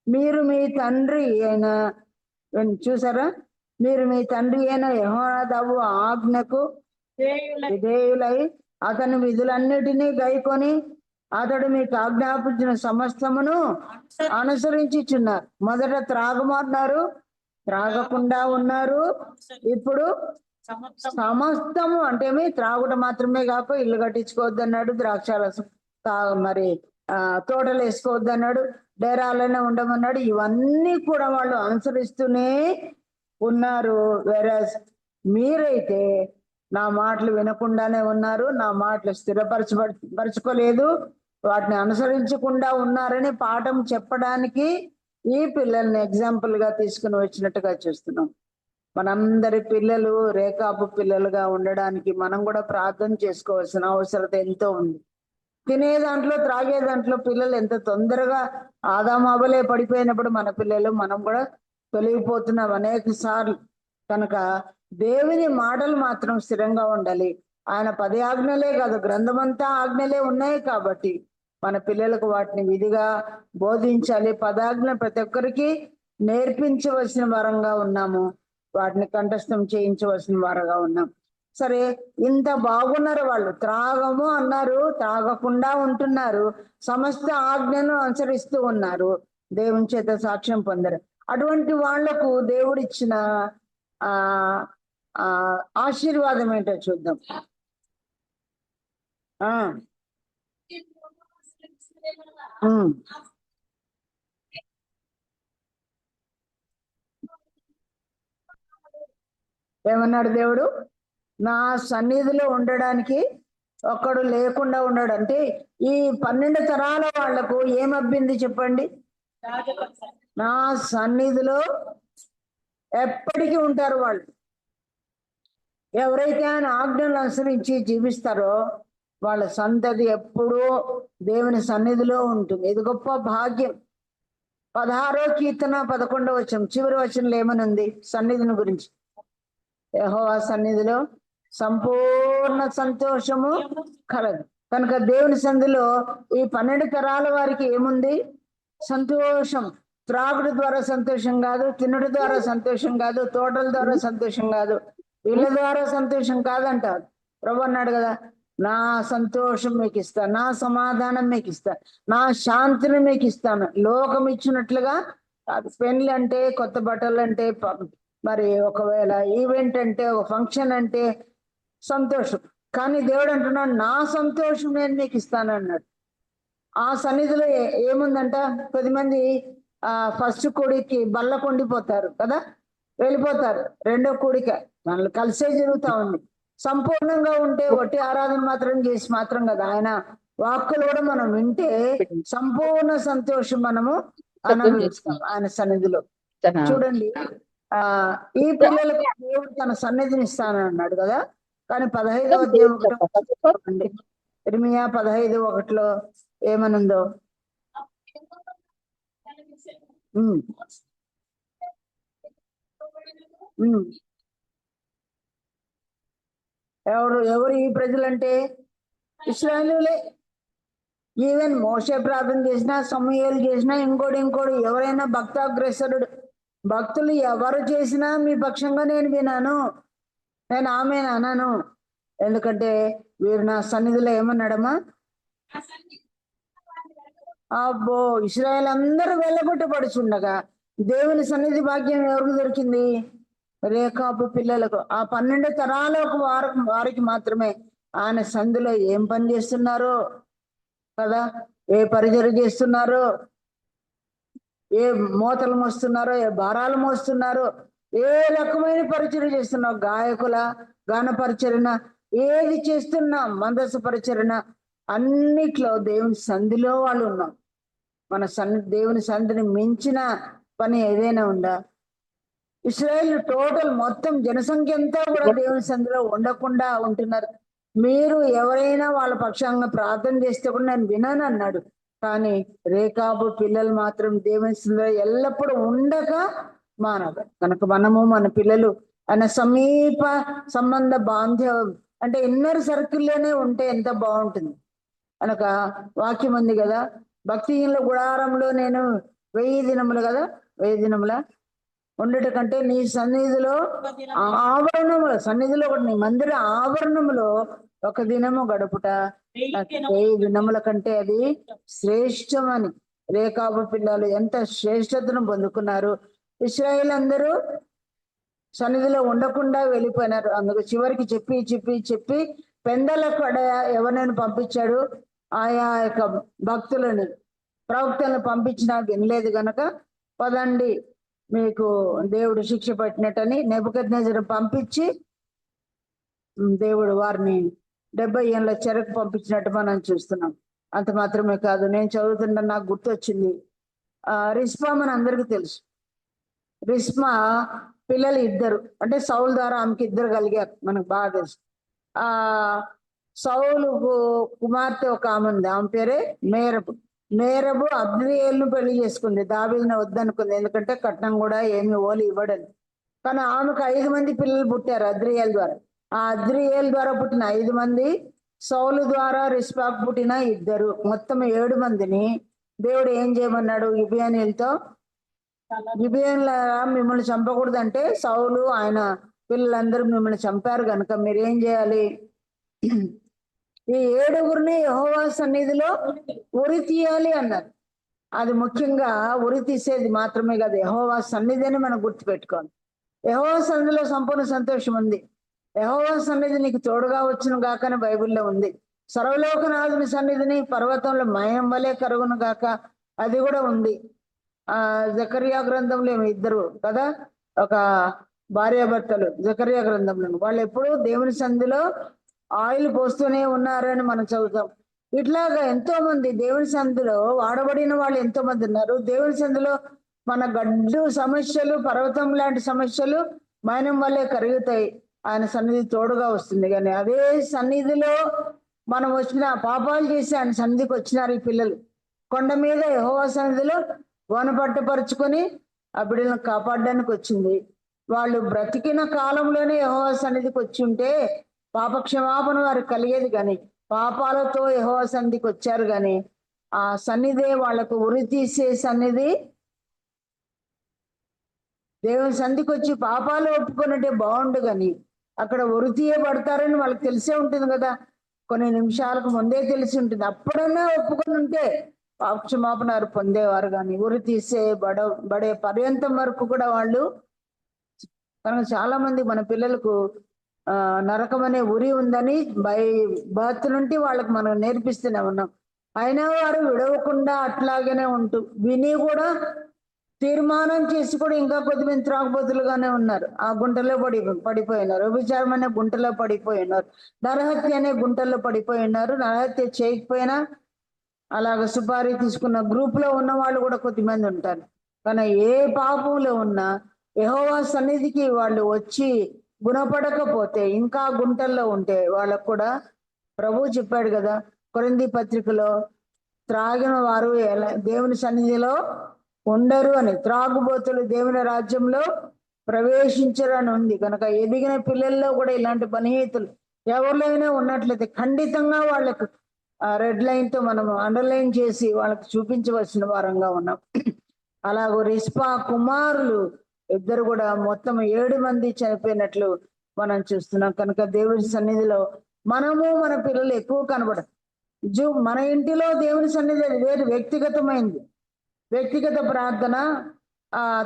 మీరు మీ తండ్రి అయిన, చూసారా, మీరు మీ తండ్రి అయిన యెహోనాదాబు ఆజ్ఞకు విధేయులై అతని విధులన్నిటినీ గైకొని అతడు మీకు ఆజ్ఞాపించిన సమస్తమును అనుసరించుచున్నారు. మొదట త్రాగమన్నారు, త్రాగకుండా ఉన్నారు, ఇప్పుడు సమస్తము. అంటే త్రాగుట మాత్రమే కాక ఇల్లు కట్టించుకోవద్దు అన్నాడు, ద్రాక్షారసం మరి తోటలు వేసుకోవద్దు అన్నాడు, డేరాలనే ఉండమన్నాడు. ఇవన్నీ కూడా వాళ్ళు అనుసరిస్తూనే ఉన్నారు. మీరైతే నా మాటలు వినకుండానే ఉన్నారు, నా మాటలు స్థిరపరచుకోలేదు, వాటిని అనుసరించకుండా ఉన్నారని పాఠం చెప్పడానికి ఈ పిల్లల్ని ఎగ్జాంపుల్ గా తీసుకుని వచ్చినట్టుగా చూస్తున్నాం. మనందరి పిల్లలు రేకాబు పిల్లలుగా ఉండడానికి మనం కూడా ప్రార్థన చేసుకోవాల్సిన అవసరం ఎంతో ఉంది. తినే దాంట్లో, త్రాగే దాంట్లో పిల్లలు ఎంత తొందరగా ఆదామాబలే పడిపోయినప్పుడు మన పిల్లలు మనం కూడా తొలగిపోతున్నాం అనేక సార్లు. కనుక దేవుని మాటలు మాత్రం స్థిరంగా ఉండాలి. ఆయన 10 ఆజ్ఞలే కాదు, గ్రంథమంతా ఆజ్ఞలే ఉన్నాయి. కాబట్టి మన పిల్లలకు వాటిని విధిగా బోధించాలి. 10 ఆజ్ఞలు ప్రతి ఒక్కరికి నేర్పించవలసిన వారంగా ఉన్నాము, వాటిని కంఠస్థం చేయించవలసిన వారుగా ఉన్నాం. సరే, ఇంత బాగున్నారు వాళ్ళు. త్రాగము అన్నారు, త్రాగకుండా ఉంటున్నారు, సమస్త ఆజ్ఞను అనుసరిస్తూ ఉన్నారు. దేవుని చేత సాక్ష్యం పొందారు. అటువంటి వాళ్లకు దేవుడిచ్చిన ఆ ఆ ఆశీర్వాదం ఏంటో చూద్దాం. ఏమన్నాడు దేవుడు? నా సన్నిధిలో ఉండడానికి ఒక్కడు లేకుండా ఉన్నాడు. అంటే ఈ 12 తరాల వాళ్లకు ఏమబ్బింది చెప్పండి? నా సన్నిధిలో ఎప్పటికీ ఉంటారు వాళ్ళు. ఎవరైతే ఆయన ఆజ్ఞలు అనుసరించి జీవిస్తారో వాళ్ళ సంతతి ఎప్పుడూ దేవుని సన్నిధిలో ఉంటుంది. ఇది గొప్ప భాగ్యం. 16వ కీర్తన 11వ వచనం చివరి వచనంలో ఏమనుంది సన్నిధిని గురించి? యెహోవా సన్నిధిలో సంపూర్ణ సంతోషము కలదు. కనుక దేవుని సన్నిధిలో ఈ 12 తరాల వారికి ఏముంది? సంతోషం. త్రాగుడు ద్వారా సంతోషం కాదు, తినుడు ద్వారా సంతోషం కాదు, తోటల ద్వారా సంతోషం కాదు, ఇళ్ళ ద్వారా సంతోషం కాదంటారు. ప్రభు అన్నాడు కదా, నా సంతోషం మీకు ఇస్తాను, నా సమాధానం మీకు ఇస్తాను, నా శాంతిని మీకు ఇస్తాను. లోకం ఇచ్చినట్లుగా పెన్లు అంటే, కొత్త బట్టలు అంటే, మరి ఒకవేళ ఈవెంట్ అంటే, ఒక ఫంక్షన్ అంటే సంతోషం. కానీ దేవుడు అంటున్నాడు, నా సంతోషం నేను మీకు ఇస్తాను అన్నాడు. ఆ సన్నిధిలో ఏముందంట? 10 మంది ఫస్ట్ కూడికి బల్ల కొండిపోతారు కదా, వెళ్ళిపోతారు. రెండో కూడిక మనల్ని కలిసే జరుగుతా ఉంది. సంపూర్ణంగా ఉంటే ఒట్టి ఆరాధన మాత్రం చేసి మాత్రం కదా, ఆయన వాక్కులు కూడా మనం వింటే సంపూర్ణ సంతోషం మనము అనుభవిస్తాం ఆయన సన్నిధిలో. చూడండి, ఈ పిల్లలకు దేవుడు తన సన్నిధిని ఇస్తానన్నాడు కదా. కానీ 15వ అధ్యాయం ఇర్మియా 15:1 ఏమనుందో? ఎవరు ఈ ప్రజలంటే? ఇశ్రాయేలులే. ఈవెన్ మోషే ప్రార్థన చేసినా, సమూయేలు చేసినా, ఇంకోటి ఎవరైనా భక్తాగ్రేసరుడు భక్తులు ఎవరు చేసినా మీ పక్షంగా నేను వినాను, నేను ఆమెను అన్నాను. ఎందుకంటే వీరు నా సన్నిధిలో ఏమన్నాడమ్మా? అబ్బో, ఇశ్రాయేల్ అందరూ వెళ్ళగొట్టబడుచుండగా దేవుని సన్నిధి భాగ్యం ఎవరికి దొరికింది? రేఖాబు పిల్లలకు. ఆ 12 తరాలకు వారికి మాత్రమే ఆయన సంధిలో ఏం పని చేస్తున్నారో కదా, ఏ పరిచయం చేస్తున్నారో, ఏ మూతలు మోస్తున్నారో, ఏ భారాలు మోస్తున్నారో, ఏ రకమైన పరిచయం చేస్తున్నారో, గాయకుల గాన పరిచరణ ఏది చేస్తున్నా, మందస పరిచరణ అన్నిట్లో దేవుని సంధిలో వాళ్ళు ఉన్నాం. మన దేవుని సంధిని మించిన పని ఏదైనా ఉందా? ఇశ్రాయేల్ టోటల్ మొత్తం జనసంఖ్య అంతా కూడా దేవుని సంధిలో ఉండకుండా ఉంటున్నారు. మీరు ఎవరైనా వాళ్ళ పక్షంగా ప్రార్థన చేస్తే కూడా నేను వినాను అన్నాడు. కానీ రేఖాబు పిల్లలు మాత్రం దేవుని సంధిలో ఎల్లప్పుడూ ఉండక మానవ. కనుక మనము మన పిల్లలు ఆయన సమీప సంబంధ బాంధవ్యం అంటే ఇన్నర్ సర్కిల్లోనే ఉంటే ఎంత బాగుంటుంది. కనుక వాక్యం ఉంది కదా, భక్తిహీనుల గుడారంలో నేను 1000 దినములు కదా, 1000 దినముల ఉండట కంటే నీ సన్నిధిలో ఆవరణములో, సన్నిధిలో కూడా నీ మందిర ఆవరణములో 1 దినము గడుపుట 1000 దినముల కంటే అది శ్రేష్టమని. రేఖాబు పిల్లలు ఎంత శ్రేష్టతను పొందుకున్నారు. ఇశ్రాయేల్ అందరూ సన్నిధిలో ఉండకుండా వెళ్ళిపోయినారు. అందుకు చివరికి చెప్పి పెందల కడ ఎవరినైనా పంపించాడు? ఆయా యొక్క భక్తులని, ప్రవక్తలను పంపించినా వినలేదు గనక పదండి మీకు దేవుడు శిక్ష పెట్టినట్టని నెబుకద్నెజరు పంపించి దేవుడు వారిని 70 ఏళ్ళ చెరకు పంపించినట్టు మనం చూస్తున్నాం. అంత మాత్రమే కాదు, నేను చదువుతుంటే నాకు గుర్తొచ్చింది, రిస్పా మన అందరికీ తెలుసు. రిస్మా పిల్లలు 2, అంటే సౌలు ద్వారా ఆమెకి 2 కలిగారు, మనకు బాగా తెలుసు. సౌలు కుమార్తె ఒక ఆమె ఉంది, ఆమె పేరే మేరబు అద్రియేలును పెళ్లి చేసుకుంది. దావీదుని వద్దనుకుంది, ఎందుకంటే కట్నం కూడా ఏమి ఓలి ఇవ్వడని. కానీ ఆమెకు 5 మంది పిల్లలు పుట్టారు అద్రియేల్ ద్వారా. ఆ అద్రియేల్ ద్వారా పుట్టిన 5 మంది, సౌలు ద్వారా రిస్పాకు పుట్టిన 2, మొత్తం 7 మందిని దేవుడు ఏం చేయమన్నాడు? గిబియోనీయులతో, గిబియోనుల మిమ్మల్ని చంపకూడదంటే సౌలు ఆయన పిల్లలందరూ మిమ్మల్ని చంపారు కనుక మీరేం చేయాలి? ఈ 7గురిని యెహోవా సన్నిధిలో ఉరి తీయాలి అన్నారు. అది ముఖ్యంగా ఉరి తీసేది మాత్రమే కాదు, యెహోవా సన్నిధి అని మనం గుర్తుపెట్టుకోవాలి. యెహోవా సన్నిధిలో సంపూర్ణ సంతోషం ఉంది. యెహోవా సన్నిధి నీకు తోడుగా వచ్చును గాక అని బైబిల్లో ఉంది. సర్వలోకనాథుని సన్నిధిని పర్వతంలో మయం వలె కరుగును గాక, అది కూడా ఉంది. జకర్యా గ్రంథంలో ఇద్దరు కదా, ఒక భార్యాభర్తలు జకర్యా గ్రంథంలో వాళ్ళు ఎప్పుడు దేవుని సన్నిధిలో ఆయిల్ పోస్తూనే ఉన్నారని మనం చదువుతాం. ఇట్లాగా ఎంతో మంది దేవుని సన్నిధిలో వాడబడిన వాళ్ళు ఎంతో మంది ఉన్నారు. దేవుని సన్నిధిలో మన గడ్డు సమస్యలు, పర్వతం లాంటి సమస్యలు మైనం వల్లే కరుగుతాయి, ఆయన సన్నిధి తోడుగా వస్తుంది. కానీ అదే సన్నిధిలో మనం వచ్చిన పాపాలు చేసి ఆయన సన్నిధికి వచ్చినారు ఈ పిల్లలు. కొండ మీద యెహోవా సన్నిధిలో వనపట్టుపరుచుకొని ఆ బిడ్డలను కాపాడడానికి వచ్చింది. వాళ్ళు బ్రతికిన కాలంలోనే యెహోవా సన్నిధికి వచ్చి ఉంటే పాప క్షమాపణ వారికి కలిగేది. కానీ పాపాలతో యెహోవా సన్నిధికి వచ్చారు, కానీ ఆ సన్నిధే వాళ్లకు ఉరి తీసే సన్నిధి. దేవుని సన్నిధికి వచ్చి పాపాలు ఒప్పుకున్నట్టే బాగుండు, కానీ అక్కడ ఉరి తీయబడతారని వాళ్ళకి తెలిసే ఉంటుంది కదా, కొన్ని నిమిషాలకు ముందే తెలిసి ఉంటుంది. అప్పుడన్నా ఒప్పుకొని ఉంటే పాపక్షమాపణ పొందేవారు, కానీ ఉరి తీసే బడే పర్యంతం వరకు కూడా వాళ్ళు. కనుక చాలా మంది మన పిల్లలకు నరకం అనే ఉరి ఉందని బర్త్ నుండి వాళ్ళకి మనం నేర్పిస్తూనే ఉన్నాం. అయినా వారు విడవకుండా అట్లాగనే ఉంటూ విని కూడా తీర్మానం చేసి కూడా ఇంకా కొద్దిమంది త్రాగుబోతులుగానే ఉన్నారు. ఆ గుంటలో పడిపోయినారు, వ్యభిచారం అనే గుంటలో పడిపోయినారు, నరహత్య అనే గుంటల్లో పడిపోయినారు. నరహత్య చేయకపోయినా అలాగ సుపారీ తీసుకున్న గ్రూప్ లో ఉన్న వాళ్ళు కూడా కొద్దిమంది ఉంటారు. కానీ ఏ పాపంలో ఉన్నా యెహోవా సన్నిధికి వాళ్ళు వచ్చి గుణపడకపోతే, ఇంకా గుంటల్లో ఉంటే వాళ్ళకు కూడా ప్రభువు చెప్పాడు కదా కొరింథీ పత్రికలో, త్రాగిన వారు దేవుని సన్నిధిలో ఉండరు అని, త్రాగుబోతులు దేవుని రాజ్యంలో ప్రవేశించరు అని ఉంది. కనుక ఎదిగిన పిల్లల్లో కూడా ఇలాంటి పనిహితులు ఎవరిలోనే ఉన్నట్లయితే ఖండితంగా వాళ్ళకు రెడ్ లైన్ తో మనం అండర్లైన్ చేసి వాళ్ళకి చూపించవలసిన వారంగా ఉన్నాం. అలాగూ రిస్పా కుమారులు ఇద్దరు కూడా మొత్తం 7 మంది చనిపోయినట్లు మనం చూస్తున్నాం. కనుక దేవుని సన్నిధిలో మనము మన పిల్లలు ఎక్కువ కనబడదు. మన ఇంటిలో దేవుని సన్నిధి వేరు వ్యక్తిగతమైంది. వ్యక్తిగత ప్రార్థన,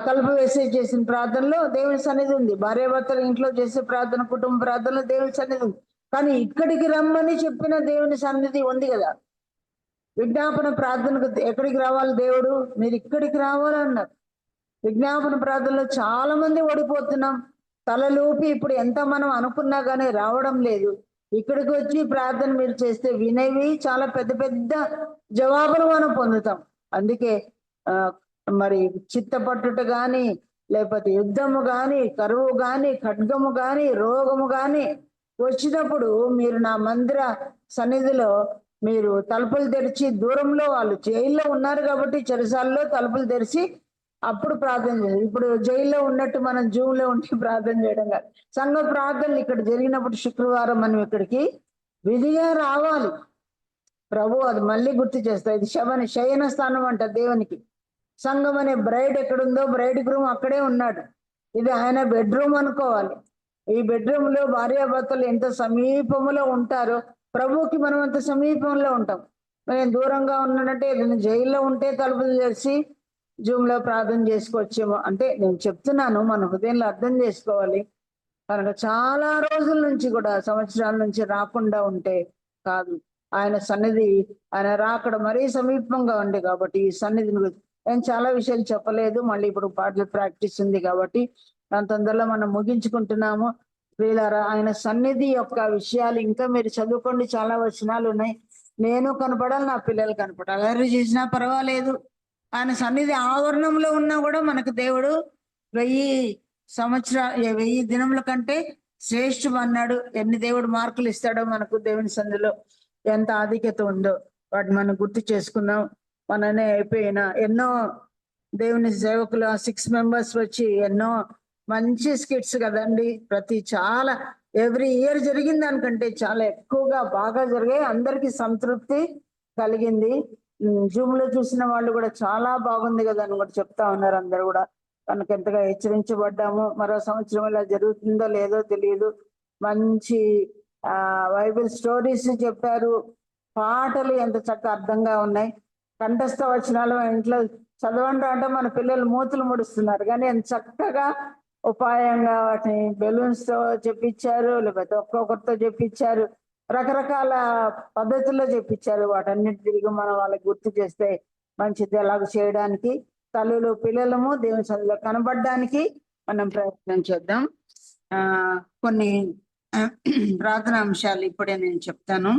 తలుపు వేసే చేసిన ప్రార్థనలో దేవుని సన్నిధి ఉంది. భార్యాభర్తలు ఇంట్లో చేసే ప్రార్థన, కుటుంబ ప్రార్థనలో దేవుని సన్నిధి ఉంది. కానీ ఇక్కడికి రమ్మని చెప్పిన దేవుని సన్నిధి ఉంది కదా. విజ్ఞాపన ప్రార్థనకు ఎక్కడికి రావాలి దేవుడు, మీరు ఇక్కడికి రావాలన్నారు. విజ్ఞాపన ప్రార్థనలో చాలా మంది ఓడిపోతున్నాం. తలలోపి ఇప్పుడు ఎంత మనం అనుకున్నా కానీ రావడం లేదు. ఇక్కడికి వచ్చి ప్రార్థన మీరు చేస్తే వినేవి చాలా పెద్ద పెద్ద జవాబులు మనం పొందుతాం. అందుకే మరి చిత్తపట్టుట గాని, లేకపోతే యుద్ధము గాని, కరువు గాని, ఖడ్గము గాని, రోగము గాని వచ్చినప్పుడు మీరు నా మందిర సన్నిధిలో మీరు తలుపులు తెరిచి, దూరంలో వాళ్ళు జైల్లో ఉన్నారు కాబట్టి చెరసాల్లో తలుపులు తెరిచి అప్పుడు ప్రార్థన చేయాలి. ఇప్పుడు జైల్లో ఉన్నట్టు మనం జూమ్ లో ఉండి ప్రార్థన చేయడం కాదు. సంఘ ప్రార్థనలు ఇక్కడ జరిగినప్పుడు శుక్రవారం మనం ఇక్కడికి విధిగా రావాలి. ప్రభు అది మళ్ళీ గుర్తు చేస్తా, ఇది శయన స్థానం అంట దేవునికి. సంఘం అనే బ్రైడ్ ఎక్కడుందో బ్రైడ్ గ్రూమ్ అక్కడే ఉన్నాడు. ఇది ఆయన బెడ్రూమ్ అనుకోవాలి. ఈ బెడ్రూమ్ లో భార్యాభర్తలు ఎంత సమీపంలో ఉంటారో ప్రభువుకి మనం అంత సమీపంలో ఉంటాం. నేను దూరంగా ఉన్నానంటే ఏదైనా జైల్లో ఉంటే తలుపులు చేసి జూమ్ లో ప్రార్థన చేసుకోవచ్చేమో అంటే నేను చెప్తున్నాను, మన హృదయంలో అర్థం చేసుకోవాలి. కనుక చాలా రోజుల నుంచి కూడా, సంవత్సరాల నుంచి రాకుండా ఉంటే కాదు, ఆయన సన్నిధి, ఆయన రాకడ మరీ సమీపంగా ఉంది కాబట్టి ఈ సన్నిధిని నేను చాలా విషయాలు చెప్పలేదు. మళ్ళీ ఇప్పుడు పాటల ప్రాక్టీస్ ఉంది కాబట్టి దాని తొందరలో మనం ముగించుకుంటున్నాము. వీళ్ళారా ఆయన సన్నిధి యొక్క విషయాలు ఇంకా మీరు చదువుకోండి, చాలా వచనాలు ఉన్నాయి. నేను కనపడాలి, నా పిల్లలు కనపడాలి, అల్లరి చేసినా పర్వాలేదు. ఆయన సన్నిధి ఆవరణంలో ఉన్నా కూడా మనకు దేవుడు 1000 దినముల కంటే శ్రేష్ఠం అన్నాడు. ఎన్ని దేవుడు మార్కులు ఇస్తాడో మనకు దేవుని సన్నిధిలో ఎంత ఆధిక్యత ఉందో వాటిని మనం గుర్తు చేసుకుందాం. మననే అయిపోయిన ఎన్నో దేవుని సేవకులు 6 మెంబర్స్ వచ్చి ఎన్నో మంచి స్కిట్స్ కదండి. చాలా ఎవ్రీ ఇయర్ జరిగిన దానికంటే చాలా ఎక్కువగా బాగా జరిగాయి. అందరికీ సంతృప్తి కలిగింది. జూమ్ లో చూసిన వాళ్ళు కూడా చాలా బాగుంది కదా అని కూడా చెప్తా ఉన్నారు అందరు కూడా. కనుక ఎంతగా హెచ్చరించబడ్డాము. మరో సంవత్సరం ఇలా జరుగుతుందో లేదో తెలియదు. మంచి బైబిల్ స్టోరీస్ చెప్పారు, పాటలు ఎంత చక్కగా అర్థంగా ఉన్నాయి. కంఠస్థ వచనాలు ఇంట్లో చదవండి అంటే మన పిల్లలు మూతులు ముడుస్తున్నారు, కానీ ఎంత చక్కగా ఉపాయంగా వాటిని బెలూన్స్ తో చెప్పించారు, లేకపోతే ఒక్కొక్కరితో చెప్పించారు, రకరకాల పద్ధతుల్లో చెప్పించారు. వాటన్నిటి తిరిగి మనం వాళ్ళకి గుర్తు చేస్తే మంచిది. అలాగ చేయడానికి తల్లులు పిల్లలము దేవుని సన్నిధిలో కనబడడానికి మనం ప్రయత్నం చేద్దాం. కొన్ని ప్రార్థనా అంశాలు ఇప్పుడే నేను చెప్తాను.